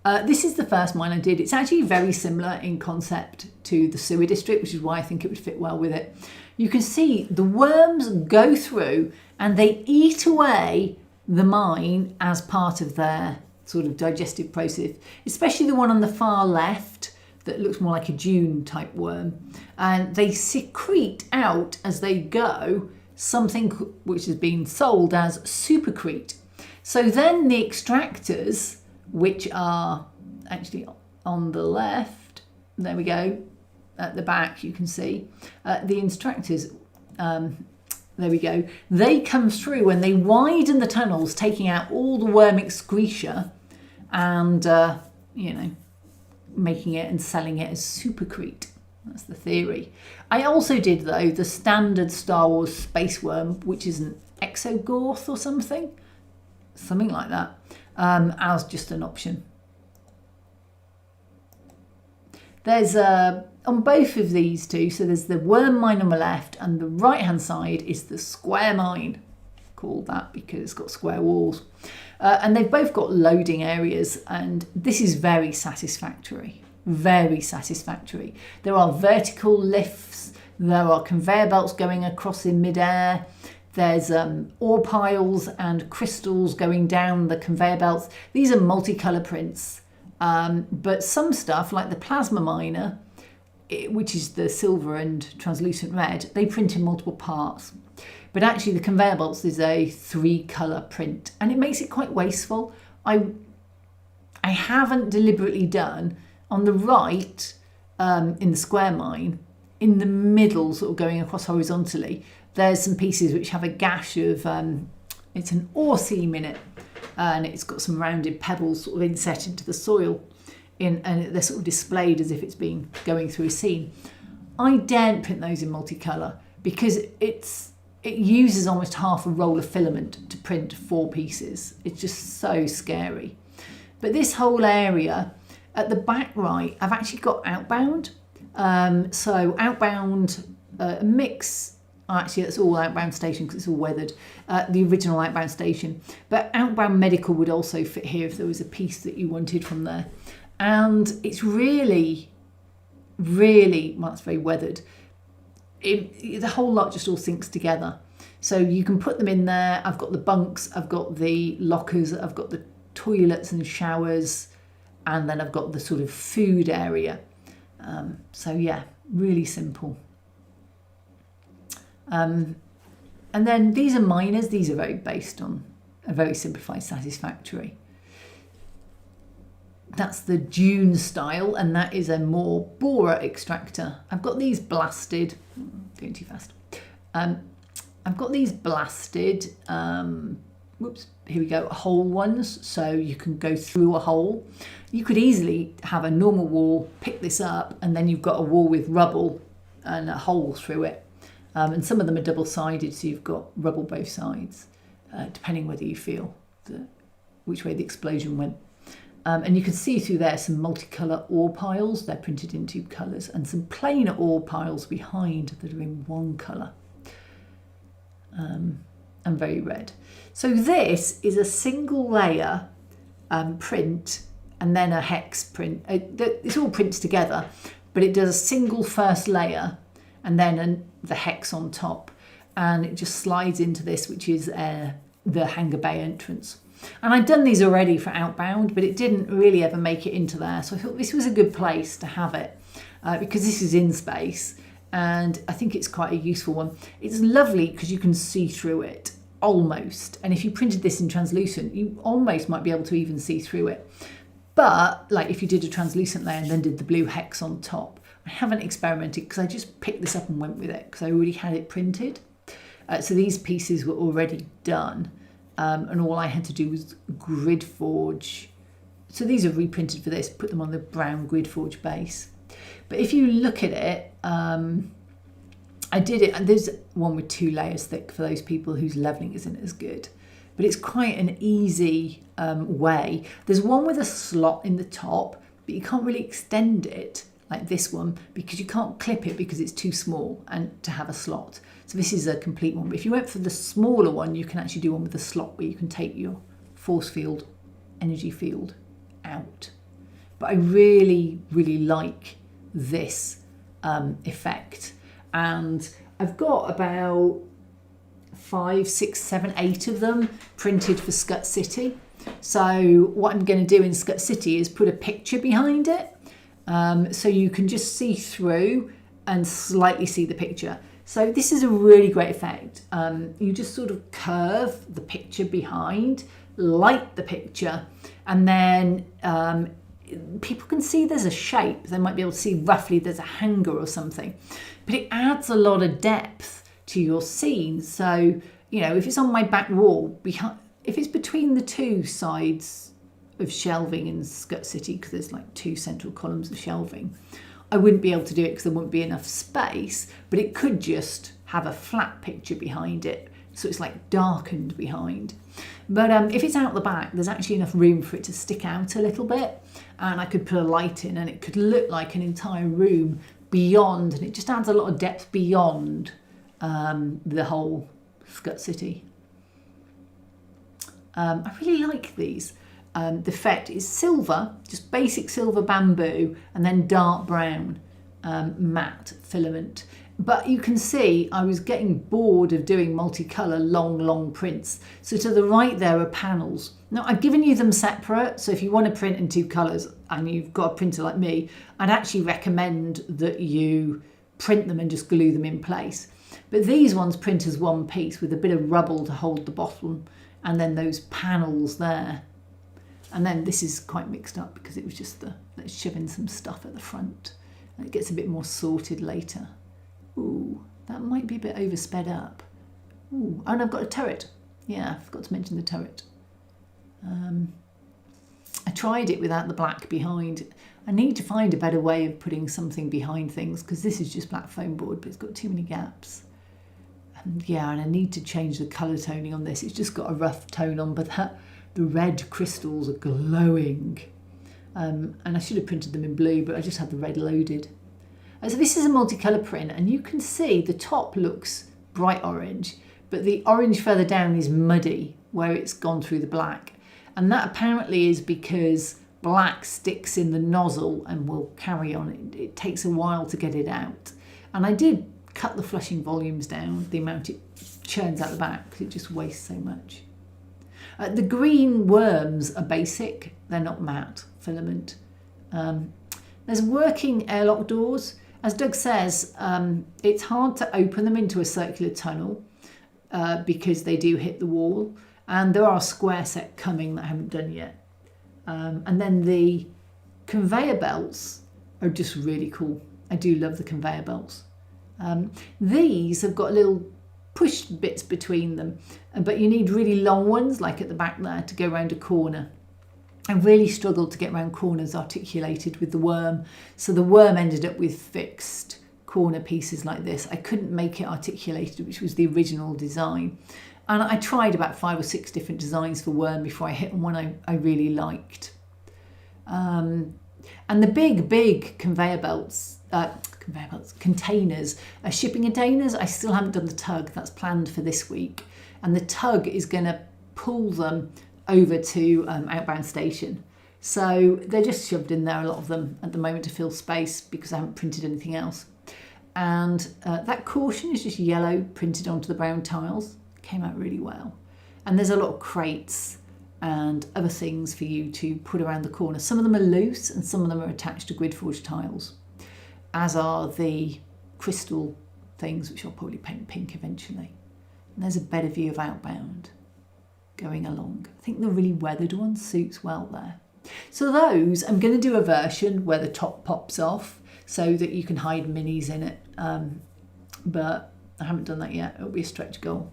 this is the first mine I did. It's actually very similar in concept to the sewer district, which is why I think it would fit well with it. You can see the worms go through and they eat away the mine as part of their sort of digestive process, especially the one on the far left that looks more like a dune type worm. And they secrete out as they go something which has been sold as supercrete. So then the extractors, which are actually on the left, there we go, at the back you can see, the extractors, there we go, they come through and they widen the tunnels, taking out all the worm excreta and, you know, making it and selling it as supercrete. That's the theory. I also did, though, the standard Star Wars space worm, which is an exogorth or something like that, as just an option. There's on both of these two, so there's the worm mine on the left and the right hand side is the square mine, called that because it's got square walls. And they've both got loading areas, and this is very satisfactory, very satisfactory. There are vertical lifts, there are conveyor belts going across in midair, there's ore piles and crystals going down the conveyor belts. These are multicolour prints, but some stuff like the plasma miner, which is the silver and translucent red, they print in multiple parts. But actually the conveyor belts is a 3-colour print, and it makes it quite wasteful. I haven't deliberately done on the right, in the square mine, in the middle, sort of going across horizontally, there's some pieces which have a gash of, it's an ore seam in it, and it's got some rounded pebbles sort of inset into the soil, and they're sort of displayed as if it's been going through a seam. I daren't print those in multicolour because it uses almost half a roll of filament to print 4 pieces. It's just so scary. But this whole area, at the back right, I've actually got outbound. So outbound mix, actually that's all outbound station because it's all weathered, the original outbound station. But outbound medical would also fit here if there was a piece that you wanted from there. And it's really, well, it's very weathered. The whole lot just all sinks together. So you can put them in there. I've got the bunks, I've got the lockers, I've got the toilets and showers, and then I've got the sort of food area. So yeah, really simple. And then these are miners. These are very based on a very simplified satisfactory. That's the dune style, and that is a more borer extractor. I've got these blasted, going too fast. I've got these blasted, whoops, here we go, hole ones, so you can go through a hole. You could easily have a normal wall, pick this up, and then you've got a wall with rubble and a hole through it. And some of them are double-sided, so you've got rubble both sides, depending whether you feel which way the explosion went. And you can see through there some multicolour ore piles. They're printed in 2 colours, and some plain ore piles behind that are in 1 colour. And very red. So this is a single layer print and then a hex print. It's all prints together, but it does a single first layer and then the hex on top. And it just slides into this, which is the hangar bay entrance. And I'd done these already for outbound, but it didn't really ever make it into there. So I thought this was a good place to have it because this is in space. And I think it's quite a useful one. It's lovely because you can see through it, almost. And if you printed this in translucent, you almost might be able to even see through it. But like if you did a translucent layer and then did the blue hex on top, I haven't experimented because I just picked this up and went with it because I already had it printed. So these pieces were already done. And all I had to do was grid forge. So these are reprinted for this, put them on the brown grid forge base. But if you look at it, I did it, and there's one with 2 layers thick for those people whose levelling isn't as good. But it's quite an easy way. There's one with a slot in the top, but you can't really extend it like this one, because you can't clip it because it's too small and to have a slot. So this is a complete one. But if you went for the smaller one, you can actually do one with a slot where you can take your force field, energy field out. But I really, really like this effect. And I've got about 5, 6, 7, 8 of them printed for Scut City. So what I'm going to do in Scut City is put a picture behind it, so you can just see through and slightly see the picture. So this is a really great effect. You just sort of curve the picture behind, light the picture, and then people can see there's a shape. They might be able to see roughly there's a hanger or something, but it adds a lot of depth to your scene. So, you know, if it's on my back wall, if it's between the two sides of shelving in Scut City, because there's like 2 central columns of shelving, I wouldn't be able to do it because there wouldn't be enough space, but it could just have a flat picture behind it, so it's like darkened behind. But if it's out the back, there's actually enough room for it to stick out a little bit, and I could put a light in and it could look like an entire room beyond, and it just adds a lot of depth beyond the whole Scut City. I really like these. The effect is silver, just basic silver bamboo, and then dark brown matte filament. But you can see I was getting bored of doing multicolour long prints. So to the right there are panels. Now I've given you them separate, so if you want to print in 2 colours and you've got a printer like me, I'd actually recommend that you print them and just glue them in place. But these ones print as one piece with a bit of rubble to hold the bottom, and then those panels there. And then this is quite mixed up because it was just let's shove in some stuff at the front. And it gets a bit more sorted later. Ooh, that might be a bit oversped up. Ooh, and I've got a turret. Yeah, I forgot to mention the turret. I tried it without the black behind. I need to find a better way of putting something behind things, because this is just black foam board, but it's got too many gaps. And yeah, and I need to change the colour toning on this. It's just got a rough tone on, but the red crystals are glowing. And I should have printed them in blue, but I just had the red loaded. So this is a multicolour print, and you can see the top looks bright orange, but the orange further down is muddy where it's gone through the black. And that apparently is because black sticks in the nozzle and will carry on. It takes a while to get it out. And I did cut the flushing volumes down, the amount it churns out the back, because it just wastes so much. The green worms are basic, they're not matte filament. There's working airlock doors. As Doug says, it's hard to open them into a circular tunnel because they do hit the wall. And there are a square set coming that I haven't done yet. And then the conveyor belts are just really cool. I do love the conveyor belts. These have got little push bits between them, but you need really long ones, like at the back there, to go around a corner. I really struggled to get around corners articulated with the worm, so the worm ended up with fixed corner pieces like this. I couldn't make it articulated, which was the original design. And I tried about 5 or 6 different designs for worm before I hit on one I really liked. And the big conveyor belts, containers, shipping containers, I still haven't done the tug. That's planned for this week. And the tug is going to pull them over to outbound station. So they're just shoved in there, a lot of them at the moment, to fill space because I haven't printed anything else. And that caution is just yellow printed onto the brown tiles. Came out really well. And there's a lot of crates and other things for you to put around the corner. Some of them are loose and some of them are attached to grid forged tiles, as are the crystal things, which I'll probably paint pink eventually. And there's a better view of outbound going along. I think the really weathered one suits well there. So those, I'm going to do a version where the top pops off so that you can hide minis in it. But I haven't done that yet. It'll be a stretch goal.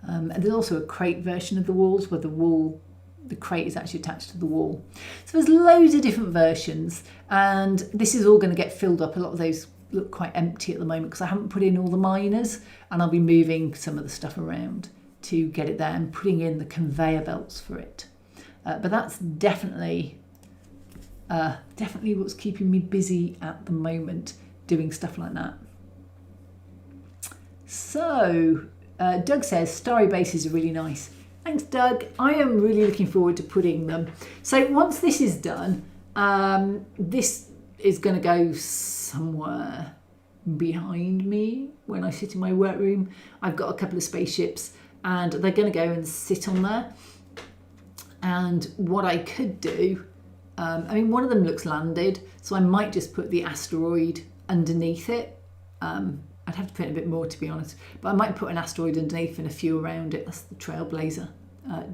And there's also a crate version of the walls where the crate is actually attached to the wall. So there's loads of different versions, and this is all going to get filled up. A lot of those look quite empty at the moment because I haven't put in all the miners, and I'll be moving some of the stuff around to get it there and putting in the conveyor belts for it. But that's definitely definitely what's keeping me busy at the moment, doing stuff like that. So Doug says starry bases are really nice. Thanks, Doug. I am really looking forward to putting them. So once this is done, this is going to go somewhere behind me when I sit in my workroom. I've got a couple of spaceships and they're going to go and sit on there. And what I could do, I mean, one of them looks landed, so I might just put the asteroid underneath it. I'd have to print a bit more, to be honest, but I might put an asteroid underneath and a few around it. That's the Trailblazer.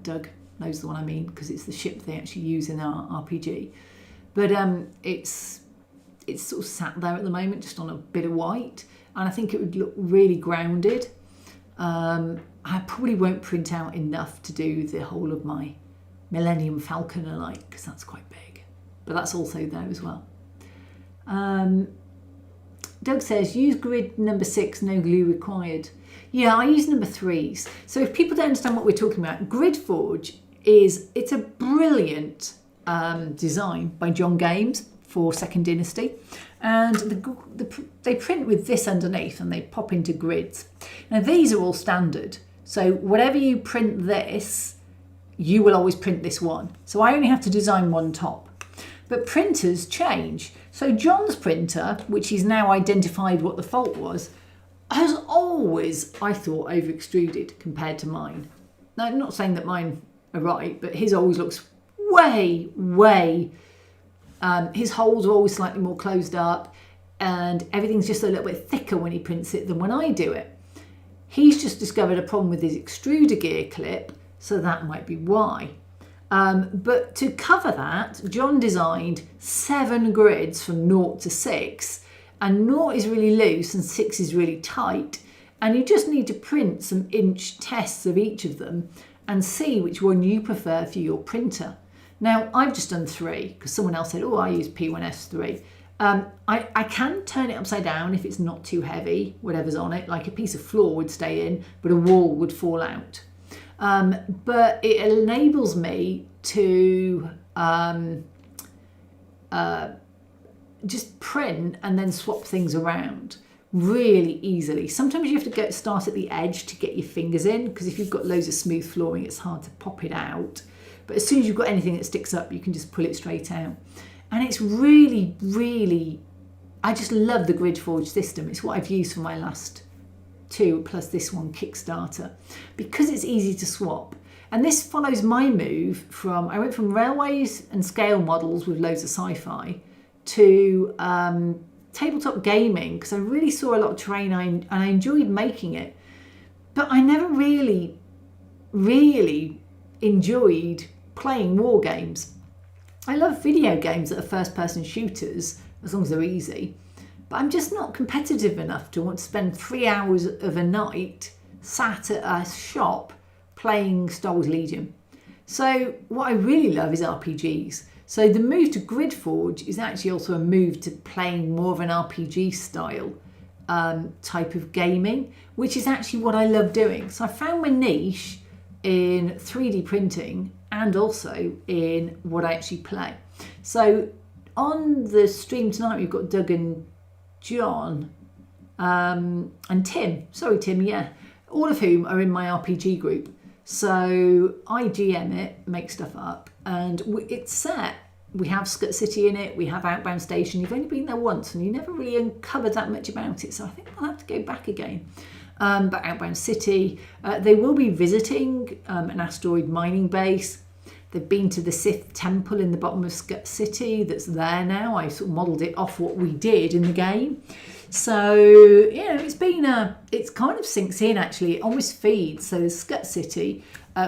Doug knows the one I mean, because it's the ship they actually use in our RPG. But it's sort of sat there at the moment, just on a bit of white, and I think it would look really grounded. I probably won't print out enough to do the whole of my Millennium Falcon alike, because that's quite big, but that's also there as well. Doug says, use grid number 6, no glue required. Yeah, I use number 3s. So if people don't understand what we're talking about, Grid Forge it's a brilliant design by John Games for Second Dynasty. And they print with this underneath and they pop into grids. Now these are all standard. So whatever you print this, you will always print this one. So I only have to design one top. But printers change. So John's printer, which he's now identified what the fault was, has always, I thought, over extruded compared to mine. Now, I'm not saying that mine are right, but his always looks way, his holes are always slightly more closed up and everything's just a little bit thicker when he prints it than when I do it. He's just discovered a problem with his extruder gear clip, so that might be why. But to cover that, John designed 7 grids from 0 to 6, and 0 is really loose and 6 is really tight, and you just need to print some inch tests of each of them and see which one you prefer for your printer. Now, I've just done 3 because someone else said, oh, I use P1S3. I can turn it upside down if it's not too heavy, whatever's on it, like a piece of floor would stay in, but a wall would fall out. But it enables me to just print and then swap things around really easily. Sometimes you have to start at the edge to get your fingers in, because if you've got loads of smooth flooring, it's hard to pop it out. But as soon as you've got anything that sticks up, you can just pull it straight out. And it's really, I just love the Grid Forge system. It's what I've used for my last 2 plus this one, Kickstarter, because it's easy to swap. And this follows my move from, I went from railways and scale models with loads of sci-fi to tabletop gaming, because I really saw a lot of terrain and I enjoyed making it. But I never really enjoyed playing war games. I love video games that are first-person shooters, as long as they're easy. But I'm just not competitive enough to want to spend 3 hours of a night sat at a shop playing Star Wars Legion. So what I really love is RPGs. So the move to Grid Forge is actually also a move to playing more of an RPG style type of gaming, which is actually what I love doing. So I found my niche in 3D printing and also in what I actually play. So on the stream tonight, we've got Doug and John and Tim. Sorry, Tim, yeah. All of whom are in my RPG group. So I GM it, make stuff up, and it's set. We have Scut City in it, we have Outbound Station. You've only been there once and you never really uncovered that much about it, so I think I'll have to go back again. But Outbound City, they will be visiting an asteroid mining base. They've been to the Sith temple in the bottom of Scut City that's there now. I sort of modelled it off what we did in the game. So, you know, it's kind of sinks in actually. It almost feeds. So there's Scut City.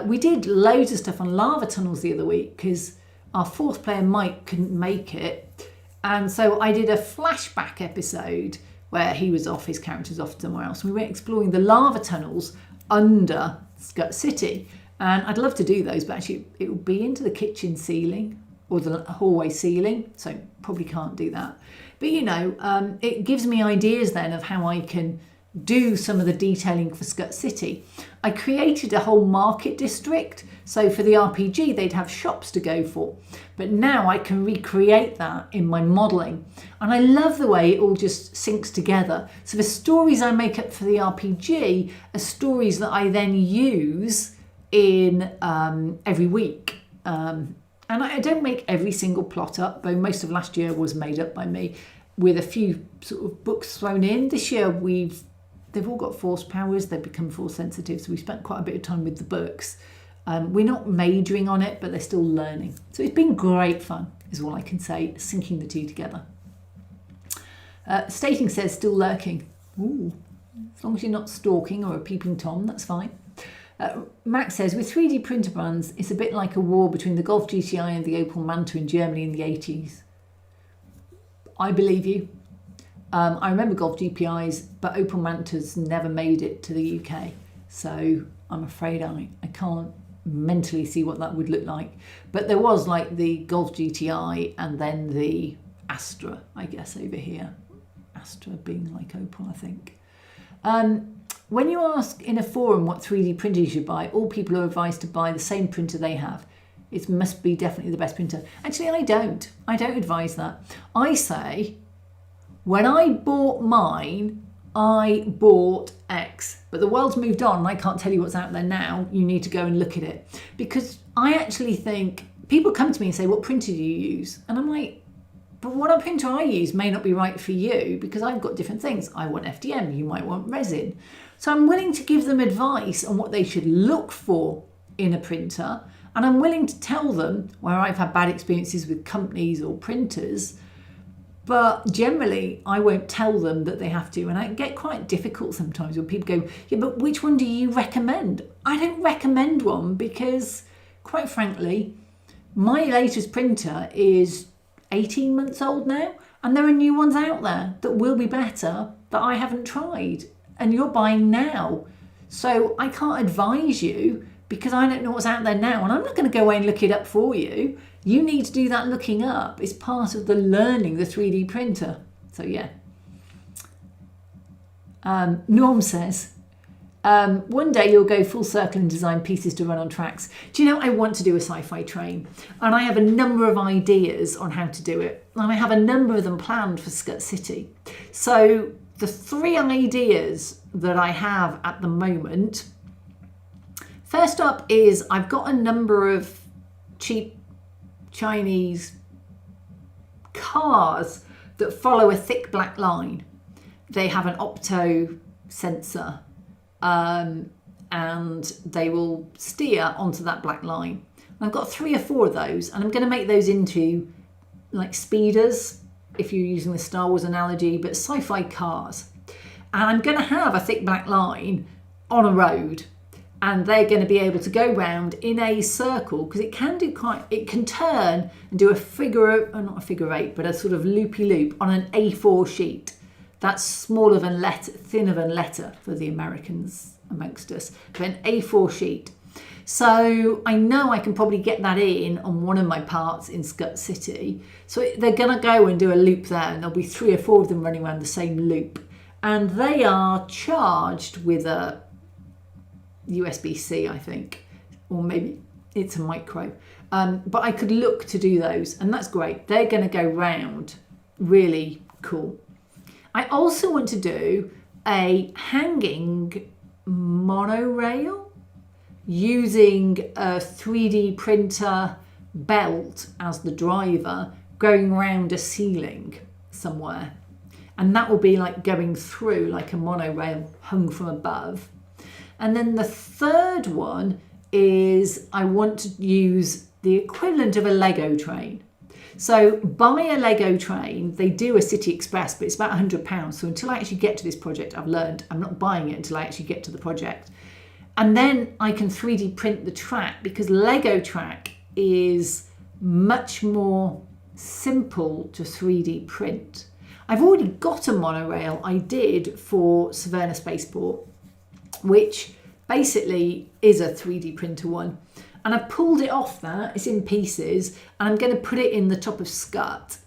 We did loads of stuff on lava tunnels the other week because our 4th player Mike couldn't make it. And so I did a flashback episode where he was off, his character was off somewhere else. We went exploring the lava tunnels under Scut City. And I'd love to do those, but actually it would be into the kitchen ceiling or the hallway ceiling, so probably can't do that. But, you know, it gives me ideas then of how I can do some of the detailing for Scut City. I created a whole market district, so for the RPG they'd have shops to go for, but now I can recreate that in my modelling, and I love the way it all just syncs together. So the stories I make up for the RPG are stories that I then use in every week, and I don't make every single plot up, though most of last year was made up by me with a few sort of books thrown in. This year they've all got force powers, they've become force sensitive, so we spent quite a bit of time with the books. We're not majoring on it, but they're still learning. So it's been great fun, is all I can say, syncing the two together. Stating says, still lurking. Ooh, as long as you're not stalking or a peeping Tom, that's fine. Max says, with 3D printer brands, it's a bit like a war between the Golf GTI and the Opel Manta in Germany in the 80s. I believe you. I remember Golf GPIs, but Opel Mantas never made it to the UK. So I'm afraid I can't mentally see what that would look like. But there was like the Golf GTI and then the Astra, I guess, over here. Astra being like Opel, I think. When you ask in a forum what 3D printer you should buy, all people are advised to buy the same printer they have. It must be definitely the best printer. Actually, I don't advise that. I say, when I bought mine, I bought X, but the world's moved on and I can't tell you what's out there now. You need to go and look at it, because I actually think people come to me and say, what printer do you use? And I'm like, but what printer I use may not be right for you, because I've got different things. I want FDM, you might want resin. So I'm willing to give them advice on what they should look for in a printer, and I'm willing to tell them where I've had bad experiences with companies or printers. But generally, I won't tell them that they have to. And I get quite difficult sometimes when people go, yeah, but which one do you recommend? I don't recommend one because, quite frankly, my latest printer is 18 months old now. And there are new ones out there that will be better that I haven't tried. And you're buying now. So I can't advise you because I don't know what's out there now. And I'm not going to go away and look it up for you. You need to do that looking up. It's part of the learning the 3D printer. So yeah. Norm says, one day you'll go full circle and design pieces to run on tracks. Do you know, I want to do a sci-fi train, and I have a number of ideas on how to do it. And I have a number of them planned for Scut City. So the 3 ideas that I have at the moment, first up is I've got a number of cheap Chinese cars that follow a thick black line. They have an opto sensor and they will steer onto that black line. And I've got 3 or 4 of those, and I'm going to make those into like speeders, if you're using the Star Wars analogy, but sci-fi cars. And I'm going to have a thick black line on a road, and they're going to be able to go round in a circle, because it can turn and do not a figure eight, but a sort of loopy loop on an A4 sheet. That's smaller than letter, thinner than letter for the Americans amongst us, but an A4 sheet. So I know I can probably get that in on one of my parts in Scut City. So they're going to go and do a loop there, and there'll be 3 or 4 of them running around the same loop. And they are charged with a USB-C, I think, or maybe it's a micro. But I could look to do those, and that's great. They're going to go round. Really cool. I also want to do a hanging monorail using a 3D printer belt as the driver going round a ceiling somewhere. And that will be like going through like a monorail hung from above. And then the third one is I want to use the equivalent of a Lego train. So buy a Lego train. They do a City Express, but it's about £100. So until I actually get to this project, I've learned I'm not buying it until I actually get to the project. And then I can 3D print the track, because Lego track is much more simple to 3D print. I've already got a monorail I did for Savannah Spaceport, which basically is a 3D printer one. And I've pulled it off that, it's in pieces, and I'm going to put it in the top of Scut.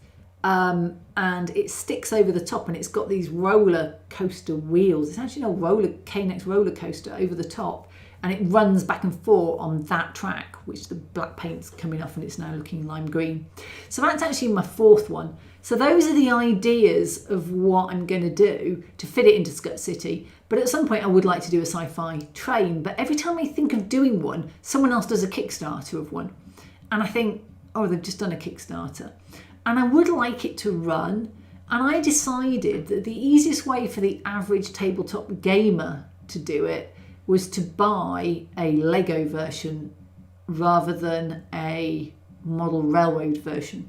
and it sticks over the top, and it's got these roller coaster wheels. It's actually a KNX roller coaster over the top, and it runs back and forth on that track, which the black paint's coming off and it's now looking lime green. So that's actually my fourth one. So those are the ideas of what I'm going to do to fit it into Scut City. But at some point I would like to do a sci-fi train. But every time I think of doing one, someone else does a Kickstarter of one. And I think, oh, they've just done a Kickstarter. And I would like it to run. And I decided that the easiest way for the average tabletop gamer to do it was to buy a Lego version rather than a model railroad version,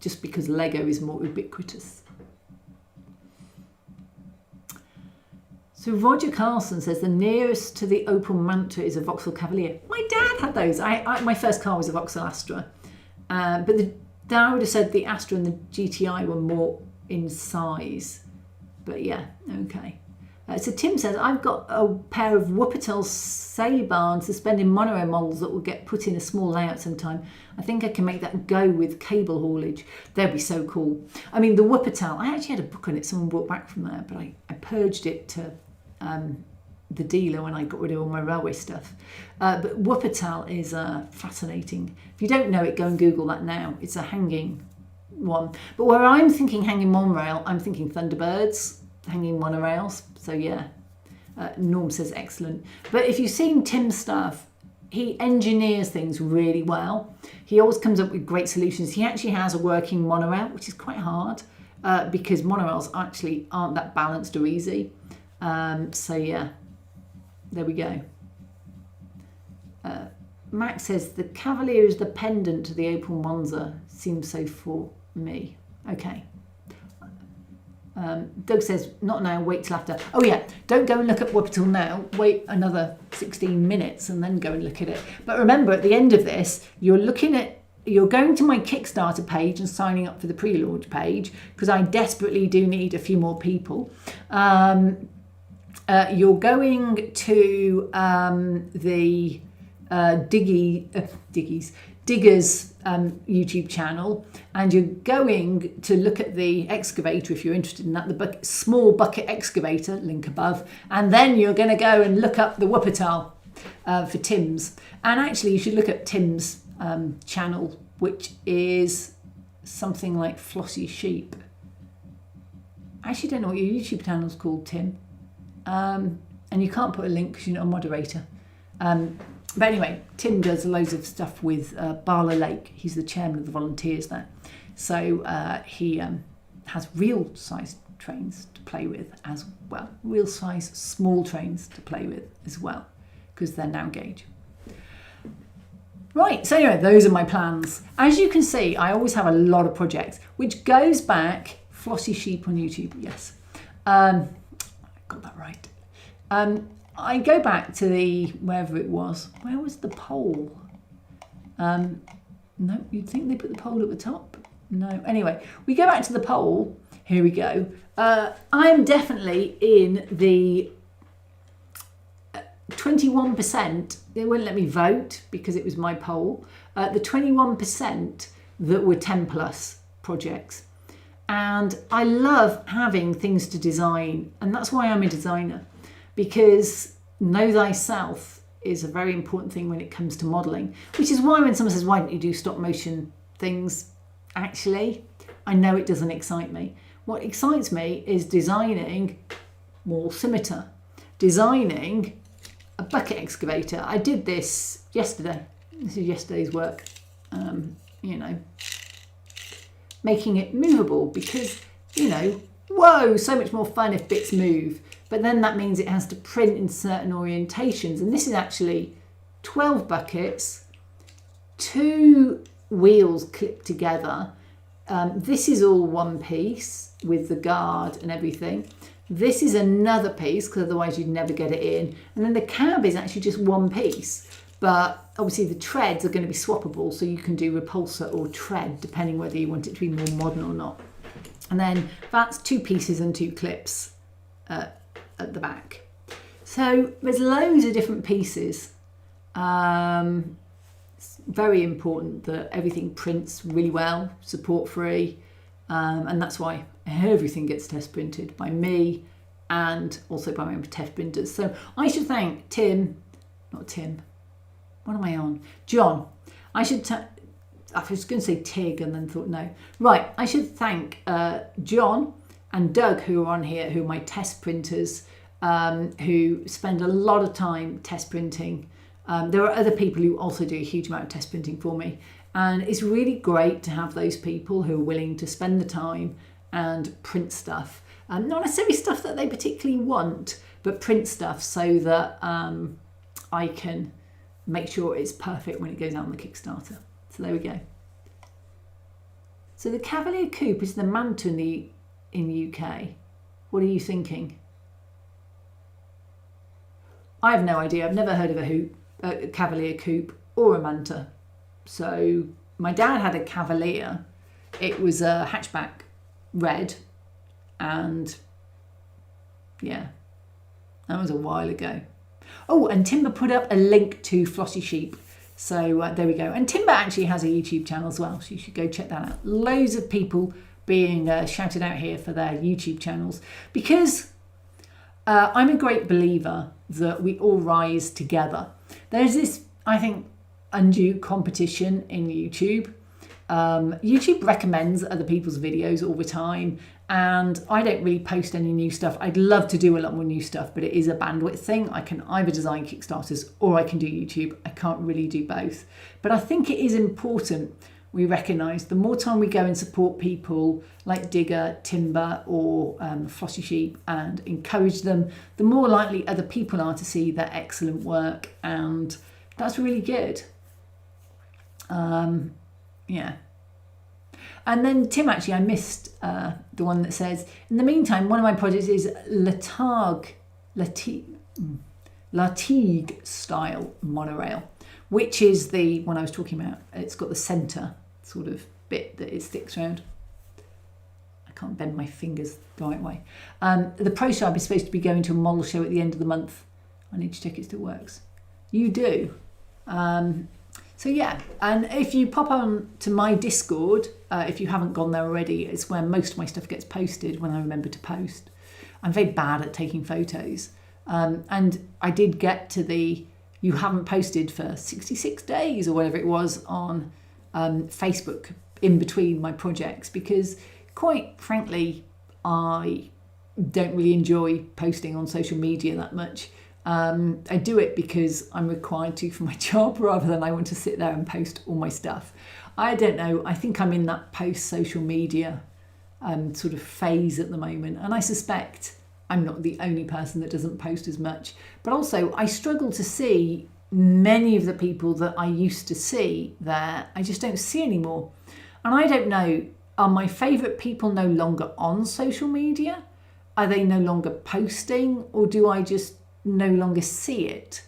just because Lego is more ubiquitous. So Roger Carlson says the nearest to the Opel Manta is a Vauxhall Cavalier. My dad had those. My first car was a Vauxhall Astra, but I would have said the Astra and the GTI were more in size. But yeah, okay. So Tim says, I've got a pair of Wuppertal Seilbahn suspended monorail models that will get put in a small layout sometime. I think I can make that go with cable haulage. They'd be so cool. I mean, the Wuppertal, I actually had a book on it. Someone brought back from there, but I purged it to the dealer when I got rid of all my railway stuff. But Wuppertal is fascinating. If you don't know it, go and Google that now. It's a hanging one. But where I'm thinking hanging monorail, I'm thinking Thunderbirds. Hanging monorails. So yeah, Norm says excellent. But if you've seen Tim's stuff, he engineers things really well. He always comes up with great solutions. He actually has a working monorail, which is quite hard because monorails actually aren't that balanced or easy. So yeah, there we go. Max says the Cavalier is the pendant to the Opel Monza. Seems so for me. Okay. Doug says, not now, wait till after. Oh yeah, don't go and look at Wuppertal now. Wait another 16 minutes and then go and look at it. But remember, at the end of this, you're going to my Kickstarter page and signing up for the pre-launch page, because I desperately do need a few more people. You're going to the Diggers YouTube channel, and you're going to look at the excavator if you're interested in that, the small bucket excavator, link above, and then you're going to go and look up the Wuppertal for Tim's. And actually you should look at Tim's channel, which is something like Flossy Sheep. I actually don't know what your YouTube channel is called, Tim, and you can't put a link because you're not a moderator. But anyway, Tim does loads of stuff with Barlow Lake. He's the chairman of the volunteers there. So he has real size trains to play with as well. Real size small trains to play with as well, because they're now gauge. Right, so anyway, those are my plans. As you can see, I always have a lot of projects, which goes back, Flossy Sheep on YouTube, yes. I got that right. I go back to wherever it was. Where was the poll? No, you'd think they put the poll at the top. No. Anyway, we go back to the poll. Here we go. I'm definitely in the 21%. They wouldn't let me vote because it was my poll. The 21% that were 10 plus projects. And I love having things to design. And that's why I'm a designer. Because know thyself is a very important thing when it comes to modelling, which is why when someone says, why don't you do stop motion things? Actually, I know it doesn't excite me. What excites me is designing wall scimitar, designing a bucket excavator. I did this yesterday. This is yesterday's work, making it movable because, whoa, so much more fun if bits move. But then that means it has to print in certain orientations. And this is actually 12 buckets, 2 wheels clipped together. This is all one piece with the guard and everything. This is another piece, because otherwise you'd never get it in. And then the cab is actually just one piece. But obviously the treads are going to be swappable, so you can do repulsor or tread, depending whether you want it to be more modern or not. And then that's 2 pieces and 2 clips at the back. So there's loads of different pieces. It's very important that everything prints really well, support free. And that's why everything gets test printed by me and also by my test printers. So I should thank what am I on? John. I was going to say Tig and then thought no. Right, I should thank John and Doug, who are on here, who are my test printers, who spend a lot of time test printing. There are other people who also do a huge amount of test printing for me. And it's really great to have those people who are willing to spend the time and print stuff. Not necessarily stuff that they particularly want, but print stuff so that I can make sure it's perfect when it goes out on the Kickstarter. So there we go. So the Cavalier Coupe is the Manta in UK. What are you thinking? I have no idea. I've never heard of a Cavalier Coupe or a Manta. So my dad had a Cavalier. It was a hatchback red, and yeah, that was a while ago. Oh, and Timber put up a link to Flossy Sheep. So there we go. And Timber actually has a YouTube channel as well, so you should go check that out. Loads of people being shouted out here for their YouTube channels, because I'm a great believer that we all rise together. There's this, I think, undue competition in YouTube. YouTube recommends other people's videos all the time, and I don't really post any new stuff. I'd love to do a lot more new stuff, but it is a bandwidth thing. I can either design Kickstarters or I can do YouTube. I can't really do both. But I think it is important we recognise the more time we go and support people like Digger, Timber or Flossy Sheep and encourage them, the more likely other people are to see their excellent work, and that's really good. Yeah. And then Tim, actually, I missed the one that says, in the meantime, one of my projects is Latigue style monorail, which is the one I was talking about. It's got the centre sort of bit that it sticks around. I can't bend my fingers the right way. The prototype is supposed to be going to a model show at the end of the month. I need to check it still works. You do. So yeah, and if you pop on to my Discord, if you haven't gone there already, it's where most of my stuff gets posted when I remember to post. I'm very bad at taking photos. And I did get to the you haven't posted for 66 days or whatever it was on Facebook in between my projects, because quite frankly, I don't really enjoy posting on social media that much. I do it because I'm required to for my job, rather than I want to sit there and post all my stuff. I don't know. I think I'm in that post-social media sort of phase at the moment. And I suspect I'm not the only person that doesn't post as much. But also, I struggle to see many of the people that I used to see there. I just don't see anymore. And I don't know, are my favourite people no longer on social media? Are they no longer posting? Or do I just no longer see it?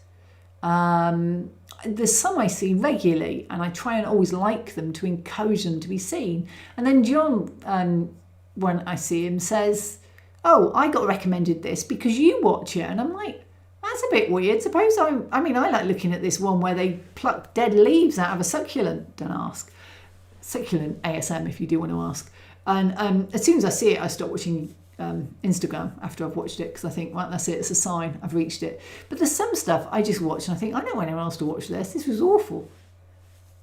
There's some I see regularly, and I try and always like them to encourage them to be seen. And then John, when I see him, says, oh, I got recommended this because you watch it. And I'm like, that's a bit weird. Suppose I like looking at this one where they pluck dead leaves out of a succulent. Don't ask. Succulent ASM if you do want to ask. And as soon as I see it, I stop watching Instagram after I've watched it, because I think, well, that's it, it's a sign, I've reached it. But there's some stuff I just watch and I think, I don't want anyone else to watch this. This was awful.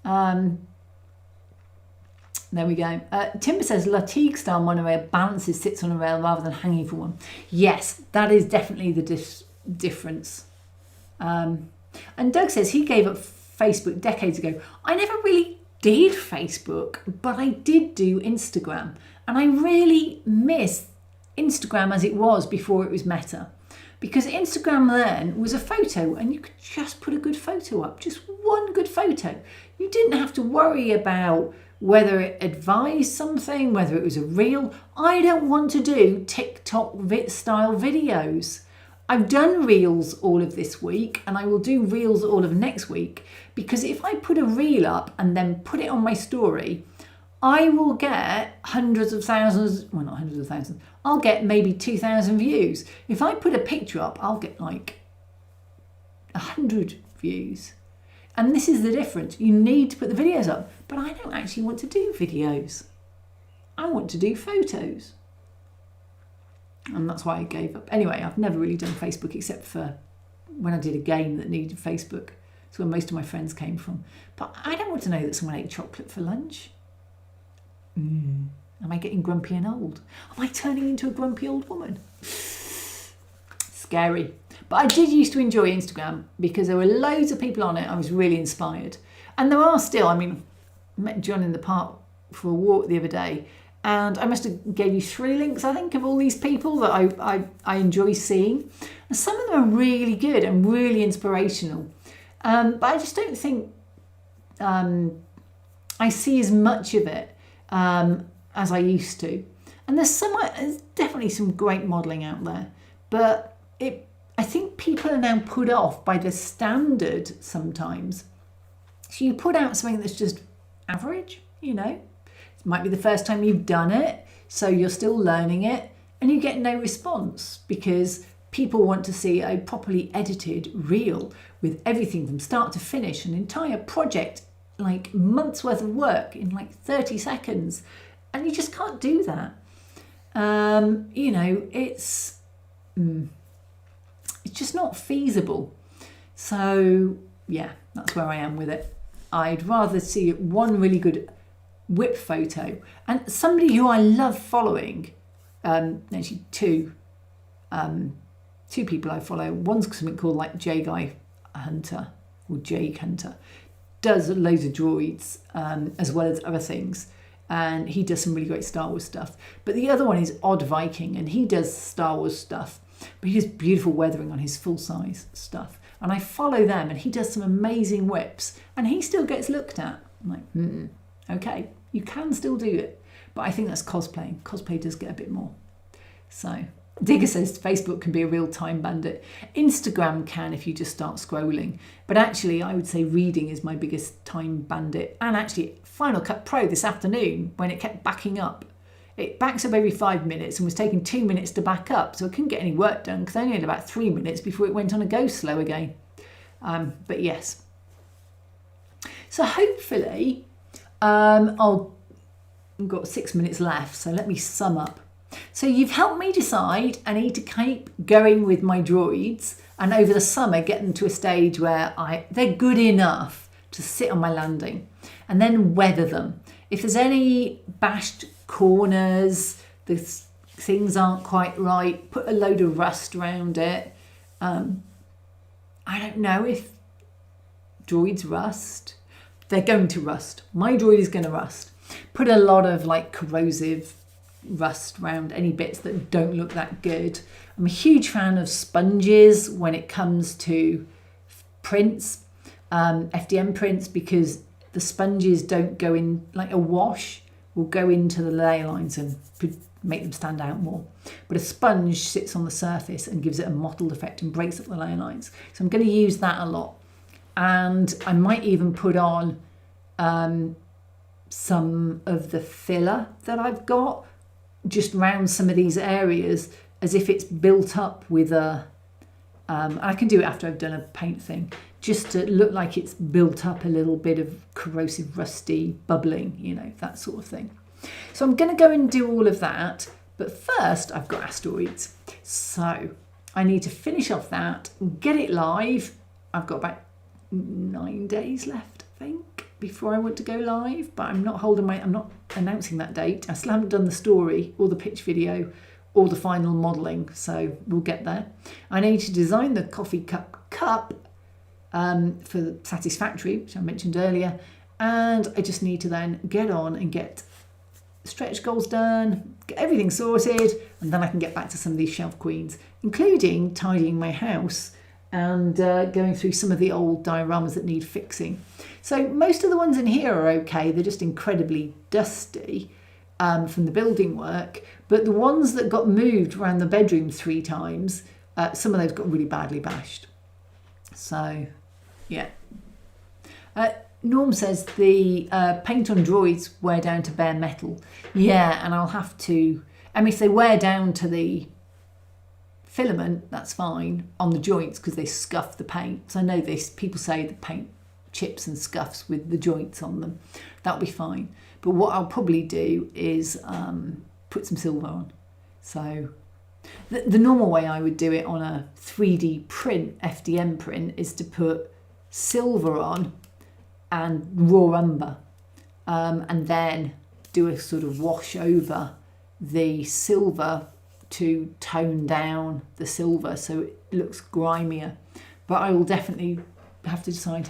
There we go. Timber says Latigue style monorail balances, sits on a rail rather than hanging from one. Yes, that is definitely the difference. And Doug says he gave up Facebook decades ago. I never really did Facebook, but I did do Instagram, and I really miss Instagram as it was before it was Meta, because Instagram then was a photo and you could just put a good photo up, just one good photo. You didn't have to worry about whether it advised something, whether it was a reel. I don't want to do TikTok style videos. I've done reels all of this week, and I will do reels all of next week, because if I put a reel up and then put it on my story, I will get hundreds of thousands, well, not hundreds of thousands, I'll get maybe 2,000 views. If I put a picture up, I'll get like 100 views. And this is the difference. You need to put the videos up, but I don't actually want to do videos. I want to do photos. And that's why I gave up. Anyway, I've never really done Facebook except for when I did a game that needed Facebook. It's where most of my friends came from. But I don't want to know that someone ate chocolate for lunch. Am I getting grumpy and old? Am I turning into a grumpy old woman? Scary. But I did used to enjoy Instagram because there were loads of people on it. I was really inspired. And there are still. I mean, I met John in the park for a walk the other day. And I must have gave you 3 links, I think, of all these people that I enjoy seeing. And some of them are really good and really inspirational. But I just don't think I see as much of it as I used to. And there's definitely some great modelling out there. But I think people are now put off by the standard sometimes. So you put out something that's just average, you know. It might be the first time you've done it, so you're still learning it, and you get no response because people want to see a properly edited reel with everything from start to finish, an entire project, like months worth of work in like 30 seconds. And you just can't do that. You know, it's just not feasible. So yeah, that's where I am with it. I'd rather see one really good whip photo, and somebody who I love following, actually two people I follow. One's something called like Jake Hunter, does loads of droids as well as other things, and he does some really great Star Wars stuff. But the other one is Odd Viking, and he does Star Wars stuff, but he does beautiful weathering on his full-size stuff, and I follow them, and he does some amazing whips, and he still gets looked at. I'm like, okay, you can still do it, but I think that's cosplaying. Cosplay does get a bit more. So Digger says Facebook can be a real time bandit. Instagram can if you just start scrolling. But actually, I would say reading is my biggest time bandit. And actually, Final Cut Pro this afternoon, when it kept backing up, it backs up every 5 minutes and was taking 2 minutes to back up. So I couldn't get any work done because I only had about 3 minutes before it went on a go slow again. But yes. So hopefully, I've got 6 minutes left. So let me sum up. So you've helped me decide I need to keep going with my droids, and over the summer get them to a stage where they're good enough to sit on my landing, and then weather them. If there's any bashed corners, the things aren't quite right, put a load of rust around it. I don't know if droids rust. They're going to rust. My droid is going to rust. Put a lot of like corrosive rust around any bits that don't look that good. I'm a huge fan of sponges when it comes to prints, FDM prints, because the sponges don't go in, like a wash will go into the layer lines and make them stand out more. But a sponge sits on the surface and gives it a mottled effect and breaks up the layer lines. So I'm going to use that a lot. And I might even put on some of the filler that I've got just around some of these areas as if it's built up with and I can do it after I've done a paint thing, just to look like it's built up a little bit of corrosive, rusty, bubbling, you know, that sort of thing. So I'm going to go and do all of that, but first I've got Asteroids. So I need to finish off that, get it live. I've got about 9 days left, I think, before I want to go live, but I'm not announcing that date. I still haven't done the story or the pitch video or the final modelling, so we'll get there. I need to design the coffee cup for Satisfactory, which I mentioned earlier, and I just need to then get on and get stretch goals done, get everything sorted, and then I can get back to some of these shelf queens, including tidying my house and going through some of the old dioramas that need fixing. So most of the ones in here are okay. They're just incredibly dusty from the building work. But the ones that got moved around the bedroom 3 times, some of those got really badly bashed. So, yeah. Norm says the paint on droids wear down to bare metal. Yeah, and I'll have to... I mean, if they wear down to the filament, that's fine on the joints because they scuff the paint. So I know this, people say the paint chips and scuffs with the joints on them. That'll be fine. But what I'll probably do is put some silver on. So the normal way I would do it on a 3D print, FDM print, is to put silver on and raw umber, and then do a sort of wash over the silver to tone down the silver so it looks grimier. But I will definitely have to decide.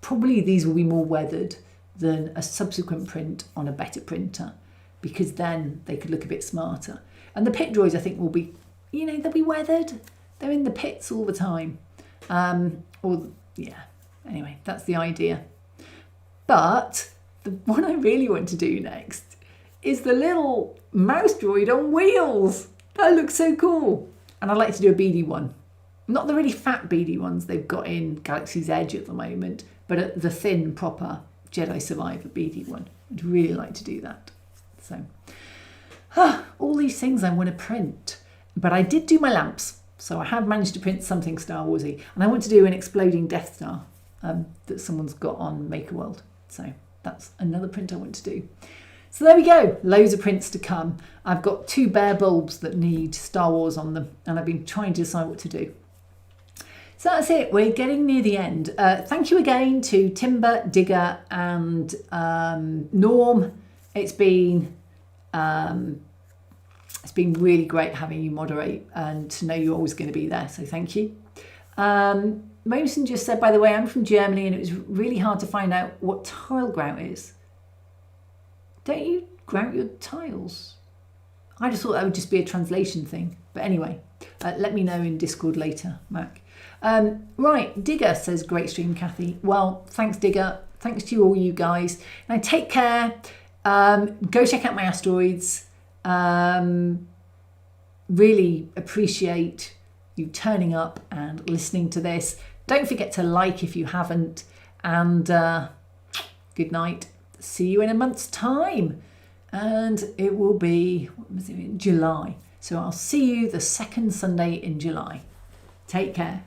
Probably these will be more weathered than a subsequent print on a better printer, because then they could look a bit smarter. And the pit droids, I think, will be, you know, they'll be weathered. They're in the pits all the time. Anyway, that's the idea. But the one I really want to do next is the little mouse droid on wheels. That looks so cool. And I'd like to do a beady one. Not the really fat beady ones they've got in Galaxy's Edge at the moment, but the thin, proper Jedi Survivor beady one. I'd really like to do that. So, all these things I want to print. But I did do my lamps, so I have managed to print something Star Warsy. And I want to do an exploding Death Star that someone's got on Maker World. So that's another print I want to do. So there we go, loads of prints to come. I've got 2 bare bulbs that need Star Wars on them, and I've been trying to decide what to do. So that's it, we're getting near the end. Thank you again to Timber, Digger and Norm. It's been really great having you moderate and to know you're always going to be there, so thank you. Mosen just said, by the way, I'm from Germany and it was really hard to find out what tile grout is. Don't you grout your tiles? I just thought that would just be a translation thing. But anyway, let me know in Discord later, Mac. Right, Digger says, great stream, Kathy. Well, thanks, Digger. Thanks to you all, you guys. Now, take care. Go check out my asteroids. Really appreciate you turning up and listening to this. Don't forget to like if you haven't. And good night. See you in a month's time. And it will be, what was it, in July. So I'll see you the second Sunday in July. Take care.